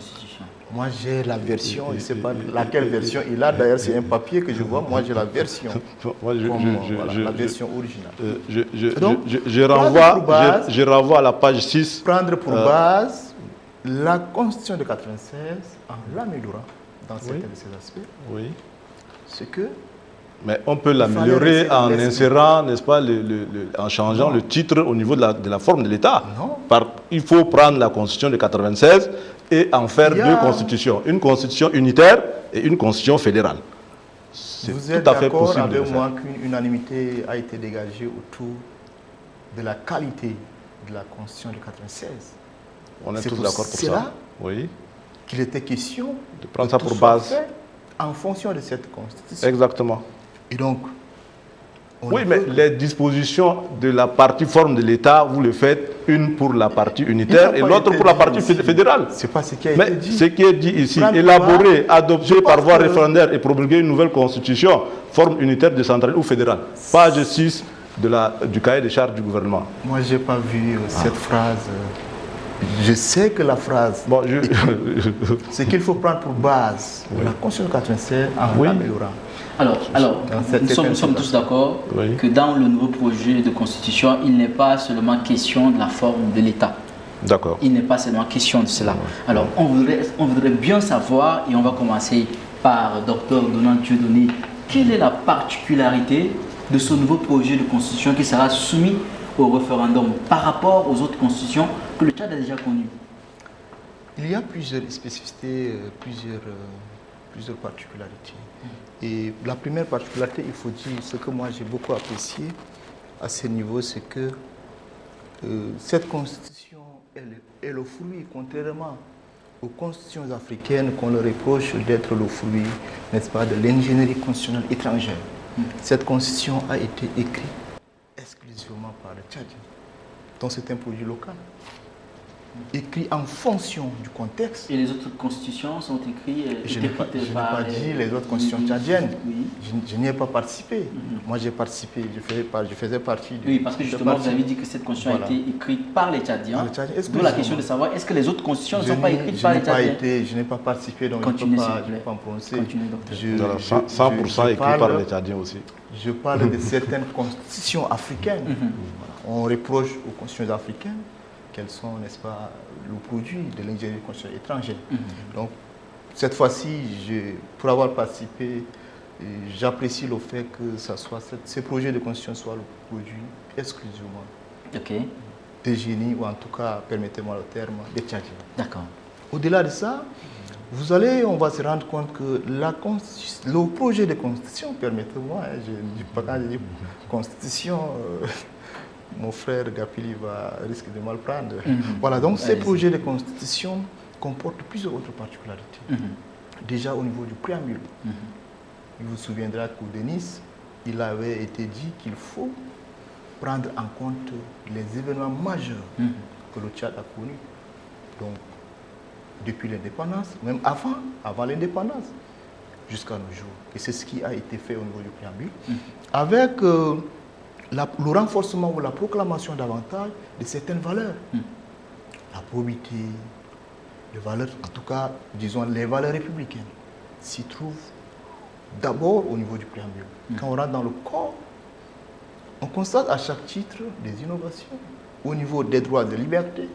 Moi j'ai la version, je ne sais pas laquelle version il a, d'ailleurs c'est un papier que je vois, moi j'ai la version, la version originale. Je renvoie à la page 6. Prendre pour base la Constitution de 1996 en l'améliorant dans certains de ses aspects. Oui. C'est que... Mais on peut l'améliorer en insérant, n'est-ce pas, en changeant le titre au niveau de la forme de l'État. Il faut prendre la Constitution de 1996 et en faire deux constitutions. Une constitution unitaire et une constitution fédérale. C'est tout à fait possible. Vous êtes d'accord avec moi qu'une unanimité a été dégagée autour de la qualité de la Constitution de 1996? On est tous d'accord pour ça. Oui. Qu'il était question de prendre ça pour base en fonction de cette Constitution. Exactement. Et donc, oui, mais les dispositions de la partie forme de l'État, vous le faites, une pour la partie unitaire et l'autre pour la partie fédérale. Ce n'est pas ce qui a été dit. Mais ce qui est dit ici, élaboré, adopté par voie référendaire et promulguer une nouvelle constitution, forme unitaire, décentralisée ou fédérale. Page 6 du cahier des charges du gouvernement. Moi, je n'ai pas vu cette phrase Je sais que la phrase, Bon, ce qu'il faut prendre pour base, la Constitution 96 en améliorant. Alors nous sommes tous d'accord que dans le nouveau projet de constitution, il n'est pas seulement question de la forme de l'État. D'accord. Il n'est pas seulement question de cela. Alors, on voudrait bien savoir, et on va commencer par Dr Donald Dieudonné, quelle est la particularité de ce nouveau projet de constitution qui sera soumis au référendum par rapport aux autres constitutions que le Tchad a déjà connues? Il y a plusieurs spécificités, plusieurs particularités. Et la première particularité, il faut dire, ce que moi j'ai beaucoup apprécié à ce niveau, c'est que cette constitution est le fruit, contrairement aux constitutions africaines qu'on leur reproche d'être le fruit, n'est-ce pas, de l'ingénierie constitutionnelle étrangère. Cette constitution a été écrite exclusivement par les Tchadiens. Donc c'est un produit local, écrit en fonction du contexte. Et les autres constitutions sont écrites Je n'ai pas dit les autres constitutions tchadiennes. Oui. Je n'y ai pas participé. Moi j'ai participé, je faisais partie du... Oui, parce que justement vous avez dit que cette constitution a été écrite par les Tchadiens. D'où la question de savoir, est-ce que les autres constitutions ne sont pas écrites par les Tchadiens? Je n'ai pas participé, donc je ne peux pas me prononcer. 100% écrit par les Tchadiens aussi. Je parle de certaines constitutions africaines. On reproche aux constitutions africaines qu'elles sont, n'est-ce pas, le produit de l'ingénierie constitutionnelle étrangère. Donc, cette fois-ci, pour avoir participé, j'apprécie le fait que ces projets de constitution soient le produit exclusivement des génies, ou en tout cas, permettez-moi le terme, des Tchadiens. D'accord. Au-delà de ça, on va se rendre compte que le projet de constitution, permettez-moi, je ne dis pas quand je dis constitution, mon frère Gapili risque de mal prendre. Voilà, donc ces projets de constitution comportent plusieurs autres particularités. Déjà au niveau du préambule, il vous souviendra qu'au Denis, il avait été dit qu'il faut prendre en compte les événements majeurs que le Tchad a connus. Donc, depuis l'indépendance, même avant l'indépendance, jusqu'à nos jours. Et c'est ce qui a été fait au niveau du préambule, avec le renforcement ou la proclamation davantage de certaines valeurs. La probité, les valeurs, en tout cas, disons, les valeurs républicaines s'y trouvent d'abord au niveau du préambule. Quand on rentre dans le corps, on constate à chaque titre des innovations. Au niveau des droits et libertés,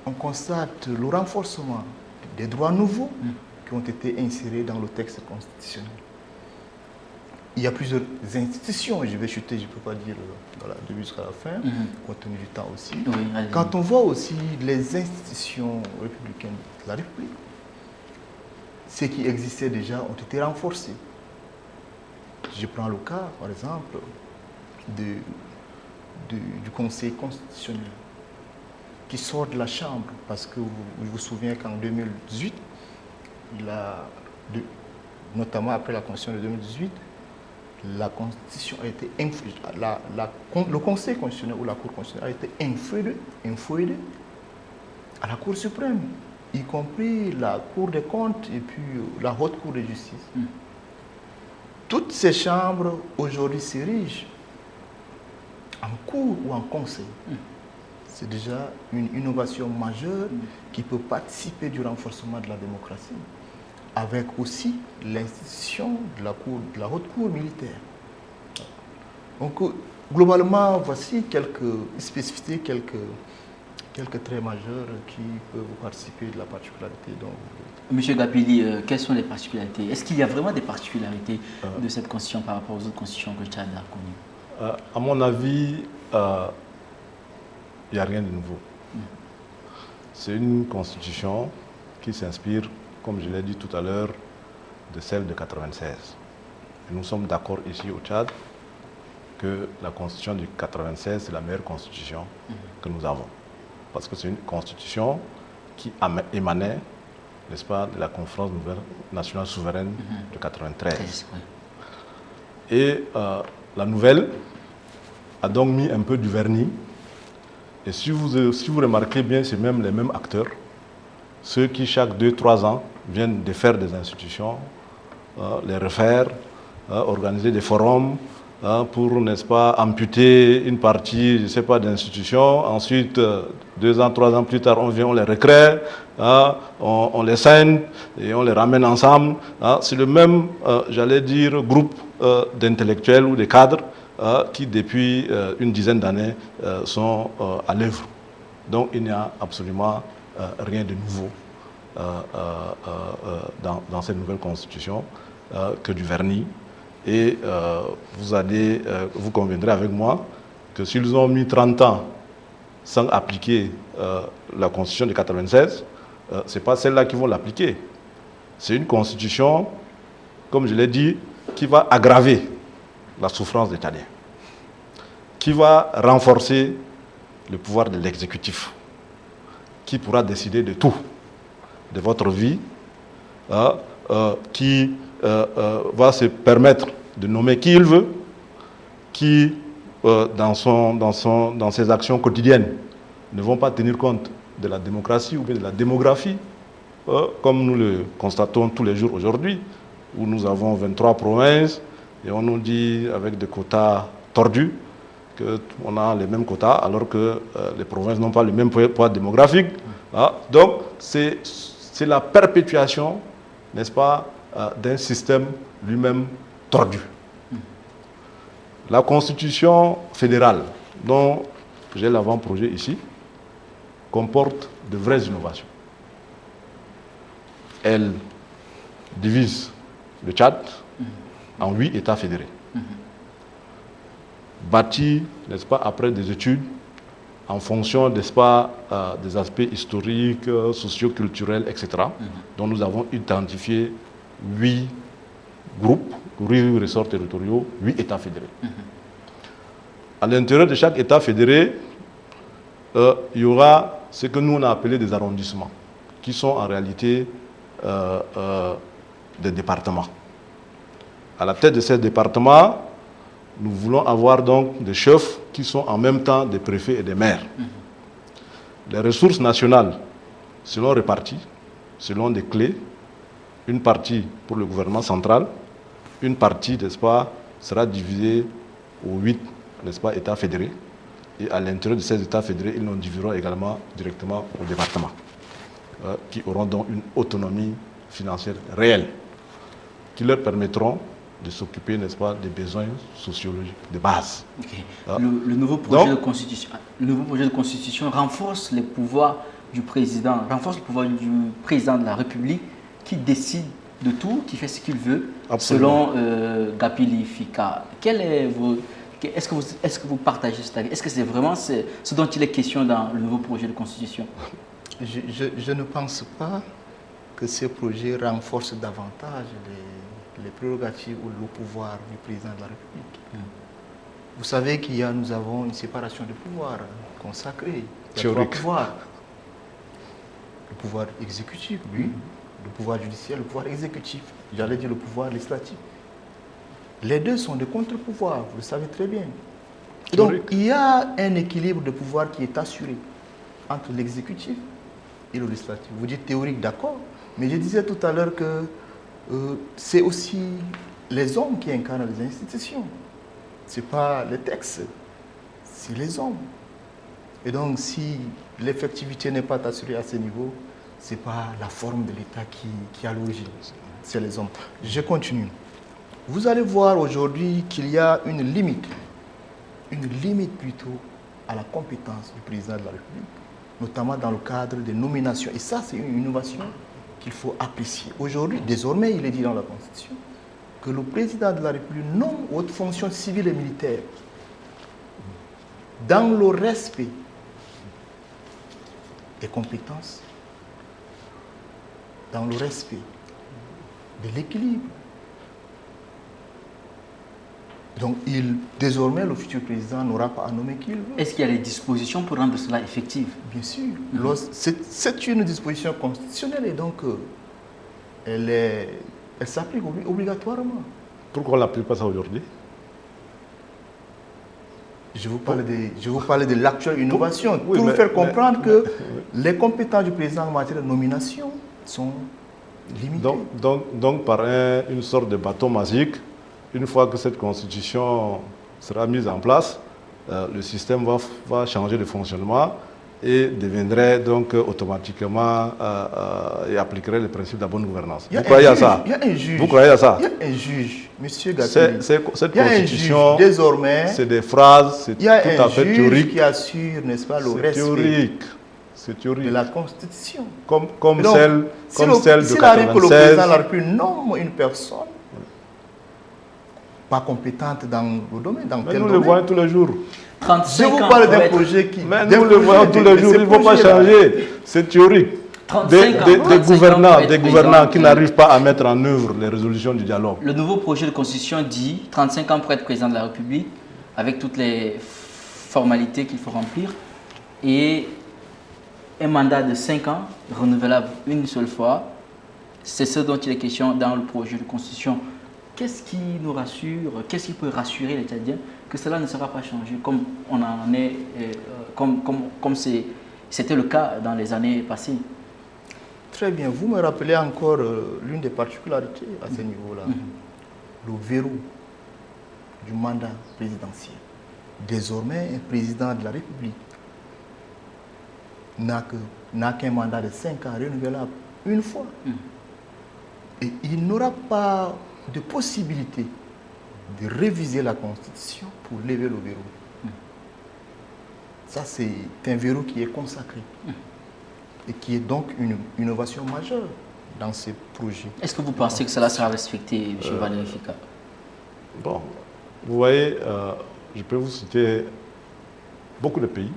on constate le renforcement des droits nouveaux qui ont été insérés dans le texte constitutionnel. Il y a plusieurs institutions, je vais chuter, je ne peux pas dire du début jusqu'à la fin, compte tenu du temps aussi. Quand on voit aussi les institutions républicaines de la République, ceux qui existaient déjà ont été renforcés. Je prends le cas, par exemple, du Conseil constitutionnel, qui sort de la Chambre, parce que je vous souviens qu'en 2018, notamment après la Constitution de 2018, la Constitution a été influée, le Conseil constitutionnel ou la Cour constitutionnelle a été influée à la Cour suprême, y compris la Cour des comptes et puis la Haute Cour de justice. Toutes ces chambres aujourd'hui s'érigent en cour ou en conseil. C'est déjà une innovation majeure qui peut participer du renforcement de la démocratie, avec aussi l'institution de la Haute Cour militaire. Donc, globalement, voici quelques spécificités, quelques traits majeurs qui peuvent participer de la particularité. Monsieur Gapili, quelles sont les particularités? Est-ce qu'il y a vraiment des particularités de cette constitution par rapport aux autres constitutions que le Tchad a connues? À mon avis, il n'y a rien de nouveau. C'est une constitution qui s'inspire, comme je l'ai dit tout à l'heure, de celle de 1996. Et nous sommes d'accord ici au Tchad que la constitution de 1996, c'est la meilleure constitution que nous avons. Parce que c'est une constitution qui émanait, n'est-ce pas, de la conférence nationale souveraine de 1993. Et la nouvelle a donc mis un peu du vernis. Et si vous remarquez bien, c'est même les mêmes acteurs, ceux qui chaque 2-3 ans viennent défaire des institutions, les refaire, organiser des forums, hein, pour, n'est-ce pas, amputer une partie, je ne sais pas, d'institutions. Ensuite, 2 ans, 3 ans plus tard, on vient, on les recrée, hein, on les scinde et on les ramène ensemble. Hein. C'est le même, j'allais dire, groupe d'intellectuels ou de cadres qui, depuis une dizaine d'années, sont à l'œuvre. Donc, il n'y a absolument rien de nouveau dans cette nouvelle constitution que du vernis. Et vous conviendrez avec moi que s'ils ont mis 30 ans sans appliquer la constitution de 1996, ce n'est pas celle-là qui vont l'appliquer. C'est une constitution, comme je l'ai dit, qui va aggraver la souffrance des Tchadiens, qui va renforcer le pouvoir de l'exécutif, qui pourra décider de tout, de votre vie, qui va se permettre de nommer qui il veut, qui, dans ses actions quotidiennes, ne vont pas tenir compte de la démocratie ou bien de la démographie, comme nous le constatons tous les jours aujourd'hui, où nous avons 23 provinces, et on nous dit, avec des quotas tordus, qu'on a les mêmes quotas, alors que les provinces n'ont pas le même poids démographique. Donc, c'est la perpétuation, n'est-ce pas, d'un système lui-même tordu. La constitution fédérale, dont j'ai l'avant-projet ici, comporte de vraies innovations. Elle divise le Tchad en 8 États fédérés, bâtis, n'est-ce pas, après des études, en fonction, n'est-ce pas, des aspects historiques, socio-culturels, etc., dont nous avons identifié 8 groupes, 8 ressorts territoriaux, 8 États fédérés. À l'intérieur de chaque État fédéré, il y aura ce que nous on a appelé des arrondissements, qui sont en réalité des départements. À la tête de ces départements, nous voulons avoir donc des chefs qui sont en même temps des préfets et des maires. Les ressources nationales seront réparties selon des clés. Une partie pour le gouvernement central, une partie, n'est-ce pas, sera divisée aux 8, n'est-ce pas, États fédérés. Et à l'intérieur de ces États fédérés, ils nous diviseront également directement aux départements, qui auront donc une autonomie financière réelle, qui leur permettront de s'occuper, n'est-ce pas, des besoins sociologiques de base. Okay. Le nouveau projet de constitution renforce les pouvoirs du président, de la République, qui décide de tout, qui fait ce qu'il veut. Absolument. Selon Gapili Fika. Est-ce que vous partagez cet avis? Est-ce que c'est vraiment ce dont il est question dans le nouveau projet de constitution? Je ne pense pas que ce projet renforce davantage les prérogatives ou le pouvoir du président de la République. Vous savez nous avons une séparation de pouvoirs consacrée. Il y a 3 pouvoirs. Le pouvoir exécutif, lui, le pouvoir judiciaire, le pouvoir exécutif. J'allais dire le pouvoir législatif. Les deux sont des contre-pouvoirs, vous le savez très bien. Donc, il y a un équilibre de pouvoir qui est assuré entre l'exécutif et le législatif. Vous dites théorique, d'accord, mais je disais tout à l'heure que c'est aussi les hommes qui incarnent les institutions. Ce n'est pas les textes, c'est les hommes. Et donc, si l'effectivité n'est pas assurée à ce niveau, ce n'est pas la forme de l'État qui a l'origine, c'est les hommes. Je continue. Vous allez voir aujourd'hui qu'il y a une limite plutôt à la compétence du président de la République, notamment dans le cadre des nominations. Et ça, c'est une innovation qu'il faut apprécier. Aujourd'hui, désormais, il est dit dans la Constitution que le président de la République nomme aux hautes fonctions civiles et militaires dans le respect des compétences, dans le respect de l'équilibre. Donc, désormais, le futur président n'aura pas à nommer qui il veut. Est-ce qu'il y a des dispositions pour rendre cela effectif? Bien sûr. C'est une disposition constitutionnelle et donc elle s'applique obligatoirement. Pourquoi on n'applique pas ça aujourd'hui? Je vous parlais de l'actuelle innovation pour vous faire comprendre que les compétences du président en matière de nomination sont limitées. Donc par une sorte de bâton magique, une fois que cette constitution sera mise en place, le système va changer de fonctionnement et deviendrait donc automatiquement et appliquerait le principe de la bonne gouvernance. Vous croyez à ça? Il y a un juge. Vous croyez à ça? Il y a un juge, monsieur Gapili. Cette Il y a un constitution, juge, désormais, c'est des phrases, c'est il y a tout à fait un théorique. juge qui assure, n'est-ce pas, le C'est respect théorique. C'est théorique. de la Constitution. Comme Donc, celle de s'il arrive que le 96. président de la République nomme une personne pas compétente dans le domaine, dans Mais tel nous le domaine. voyons tous les jours. 35 Je vous ans parle pour d'un être- projet qui... Mais d'un nous le projet voyons tous les de jours, ces il ne faut pas projets-là. changer. C'est théorique. 35 ans, Des 35 ans pour gouvernants, être des président. gouvernants qui n'arrivent pas à mettre en œuvre les résolutions du dialogue. Le nouveau projet de constitution dit 35 ans pour être président de la République, avec toutes les formalités qu'il faut remplir, et un mandat de 5 ans, renouvelable une seule fois. C'est ce dont il est question dans le projet de constitution. Qu'est-ce qui nous rassure, qu'est-ce qui peut rassurer les Tchadiens que cela ne sera pas changé comme on en est, comme c'était le cas dans les années passées? Très bien. Vous me rappelez encore l'une des particularités à ce niveau-là. Le verrou du mandat présidentiel. Désormais, un président de la République n'a qu'un mandat de 5 ans renouvelable une fois. Et il n'aura pas de possibilité de réviser la Constitution pour lever le verrou. Ça, c'est un verrou qui est consacré et qui est donc une innovation majeure dans ces projets. Est-ce que vous pensez que cela sera respecté, M. Valéry Fika? Bon, vous voyez, je peux vous citer beaucoup de pays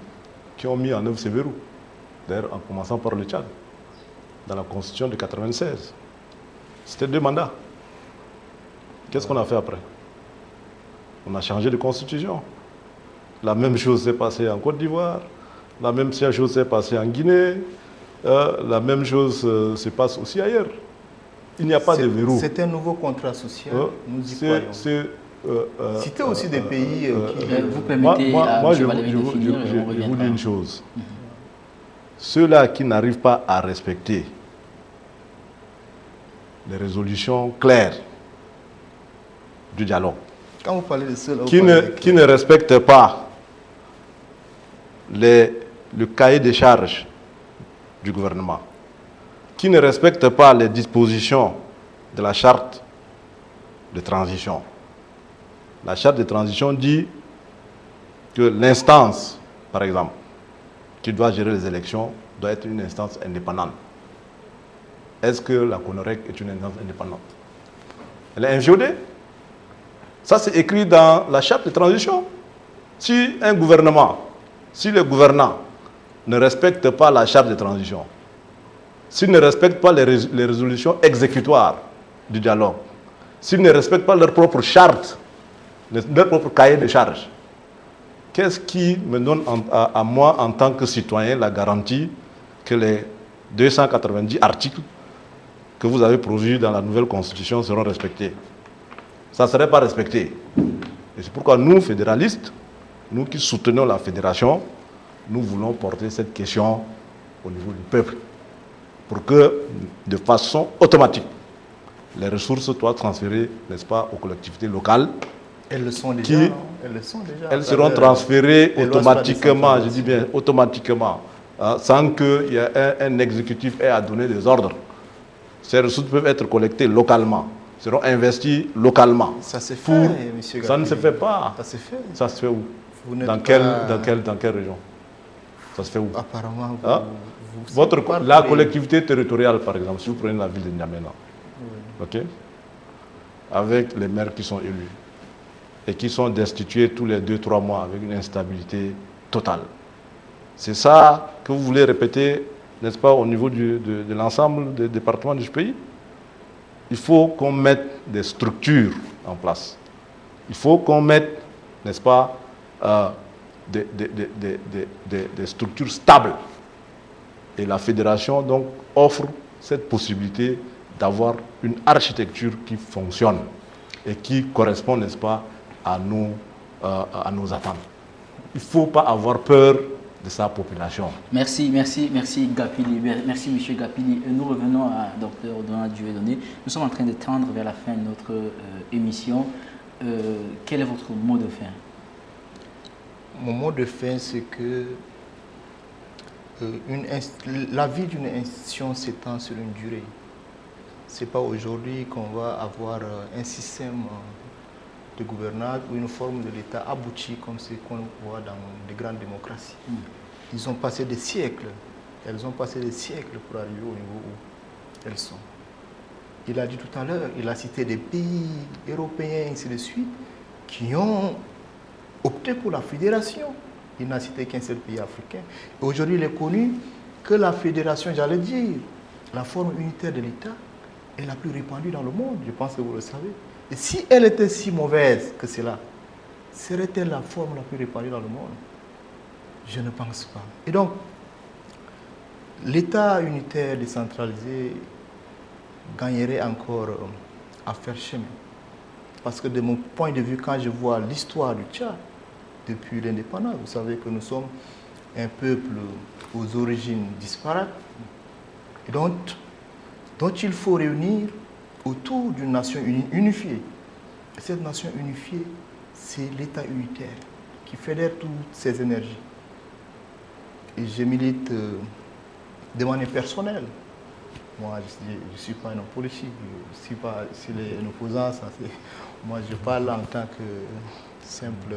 qui ont mis en œuvre ces verrous. D'ailleurs, en commençant par le Tchad, dans la Constitution de 1996. C'était 2 mandats. Qu'est-ce qu'on a fait après? On a changé de constitution. La même chose s'est passée en Côte d'Ivoire, la même chose s'est passée en Guinée, la même chose se passe aussi ailleurs. Il n'y a pas de verrou. C'est un nouveau contrat social, nous y croyons. Citez aussi des pays qui... Vous permettez à M. Valéry de finir et on je vous reviendra. dis une chose. Ceux-là qui n'arrivent pas à respecter les résolutions claires du dialogue, Quand vous parlez de ceux-là, qui ne respectent pas le cahier des charges du gouvernement, qui ne respectent pas les dispositions de la charte de transition. La charte de transition dit que l'instance, par exemple, qui doit gérer les élections, doit être une instance indépendante. Est-ce que la CONOREC est une instance indépendante? Elle est inviolée. Ça, c'est écrit dans la charte de transition. Si un gouvernement, si le gouvernant ne respecte pas la charte de transition, s'il ne respecte pas les résolutions exécutoires du dialogue, s'ils ne respectent pas leur propre charte, leur propre cahier de charges, qu'est-ce qui me donne à moi, en tant que citoyen, la garantie que les 290 articles que vous avez produits dans la nouvelle constitution seront respectés? Ça ne serait pas respecté. Et c'est pourquoi nous, fédéralistes, nous qui soutenons la fédération, nous voulons porter cette question au niveau du peuple pour que, de façon automatique, les ressources soient transférées, n'est-ce pas, aux collectivités locales. Elles le sont déjà. Elles seront transférées automatiquement, je dis bien automatiquement, hein, sans qu'il y ait un exécutif ait à donner des ordres. Ces ressources peuvent être collectées localement, seront investies localement. Ça se fait, monsieur Gapili. Ça ne se fait pas. Ça se fait. Ça se fait où? Dans quelle région? Ça se fait où? Apparemment, hein? La collectivité territoriale, par exemple, si vous prenez la ville de N'Djamena, ok, avec les maires qui sont élus et qui sont destitués tous les 2-3 mois avec une instabilité totale. C'est ça que vous voulez répéter, n'est-ce pas, au niveau de l'ensemble des départements du pays? Il faut qu'on mette des structures en place. Il faut qu'on mette, n'est-ce pas, des structures stables. Et la fédération donc offre cette possibilité d'avoir une architecture qui fonctionne et qui correspond, n'est-ce pas, à nos attentes. Il ne faut pas avoir peur de sa population. Merci Gapili. Merci M. Gapili. Nous revenons à Dr. Donald Dieudonné. Nous sommes en train de tendre vers la fin de notre émission. quel est votre mot de fin? Mon mot de fin, c'est que la vie d'une institution s'étend sur une durée. Ce n'est pas aujourd'hui qu'on va avoir un système de gouvernance ou une forme de l'État aboutie comme ce qu'on voit dans les grandes démocraties. Ils ont passé des siècles, elles ont passé des siècles pour arriver au niveau où elles sont. Il a dit tout à l'heure, il a cité des pays européens, ainsi de suite, qui ont opté pour la fédération. Il n'a cité qu'un seul pays africain. Aujourd'hui, il est connu que la fédération, j'allais dire, la forme unitaire de l'État, est la plus répandue dans le monde. Je pense que vous le savez. Et si elle était si mauvaise que cela, serait-elle la forme la plus répandue dans le monde? Je ne pense pas. Et donc, l'État unitaire décentralisé gagnerait encore à faire chemin. Parce que de mon point de vue, quand je vois l'histoire du Tchad, depuis l'indépendance, vous savez que nous sommes un peuple aux origines disparates, et dont il faut réunir autour d'une nation unifiée. Et cette nation unifiée, c'est l'État unitaire qui fédère toutes ces énergies. Et je milite de manière personnelle. Moi, je ne suis pas un homme politique, je ne suis pas un opposant. Moi, je parle en tant que simple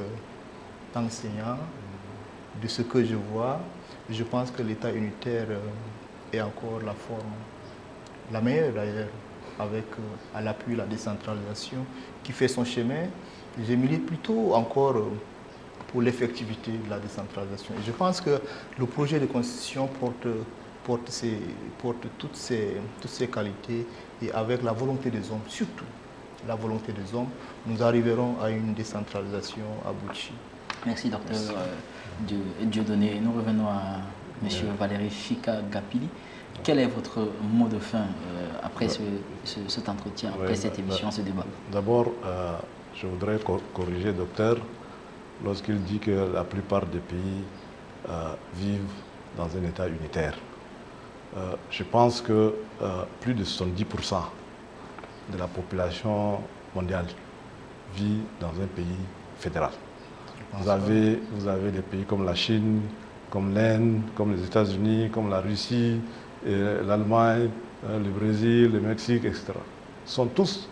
enseignant de ce que je vois. Je pense que l'État unitaire est encore la forme, la meilleure d'ailleurs, avec à l'appui la décentralisation qui fait son chemin. Je milite plutôt encore pour l'effectivité de la décentralisation. Et je pense que le projet de constitution porte toutes ces qualités, et avec la volonté des hommes, surtout la volonté des hommes, nous arriverons à une décentralisation aboutie. Merci, docteur Dieudonné. Nous revenons à M. Valéry Fika Gapili. Quel est votre mot de fin après cet entretien, après cette émission, ce débat? D'abord, je voudrais corriger le docteur lorsqu'il dit que la plupart des pays vivent dans un État unitaire. Je pense que plus de 70% de la population mondiale vit dans un pays fédéral. Vous avez des pays comme la Chine, comme l'Inde, comme les États-Unis, comme la Russie, l'Allemagne, le Brésil, le Mexique, etc. Ce sont tous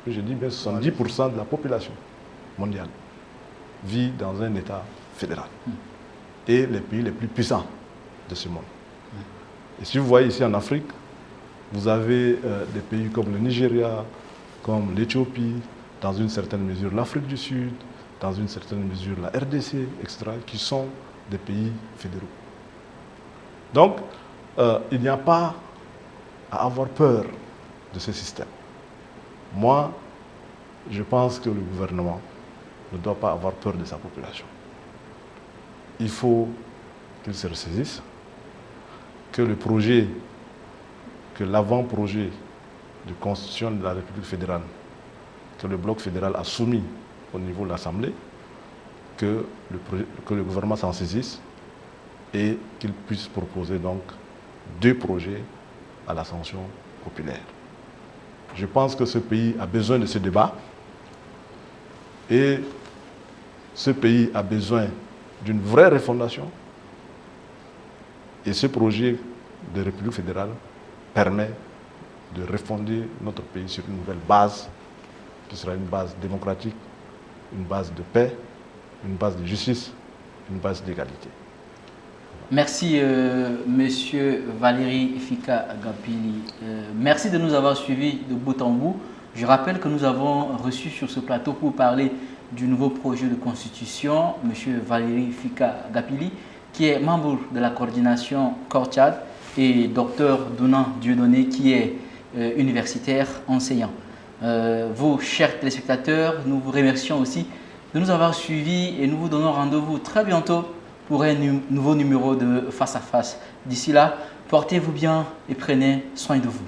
je dis bien 70% de la population mondiale vit dans un État fédéral. Et les pays les plus puissants de ce monde. Et si vous voyez ici en Afrique, vous avez des pays comme le Nigeria, comme l'Éthiopie, dans une certaine mesure l'Afrique du Sud, dans une certaine mesure la RDC, etc., qui sont des pays fédéraux. Donc, il n'y a pas à avoir peur de ce système. Moi, je pense que le gouvernement ne doit pas avoir peur de sa population. Il faut qu'il se ressaisisse, que le projet, que l'avant-projet de constitution de la République fédérale, que le bloc fédéral a soumis au niveau de l'Assemblée, que le gouvernement s'en saisisse et qu'il puisse proposer donc 2 projets à l'ascension populaire. Je pense que ce pays a besoin de ce débat et ce pays a besoin d'une vraie refondation, et ce projet de République fédérale permet de refonder notre pays sur une nouvelle base qui sera une base démocratique, une base de paix, une base de justice, une base d'égalité. Merci, Monsieur Valéry Fika Gapili. Merci de nous avoir suivis de bout en bout. Je rappelle que nous avons reçu sur ce plateau pour parler du nouveau projet de constitution, Monsieur Valéry Fika Gapili, qui est membre de la coordination Corps Tchad, et Dr Dieudonné, qui est universitaire enseignant. Vous, chers téléspectateurs, nous vous remercions aussi de nous avoir suivis et nous vous donnons rendez-vous très bientôt pour un nouveau numéro de Face à Face. D'ici là, portez-vous bien et prenez soin de vous.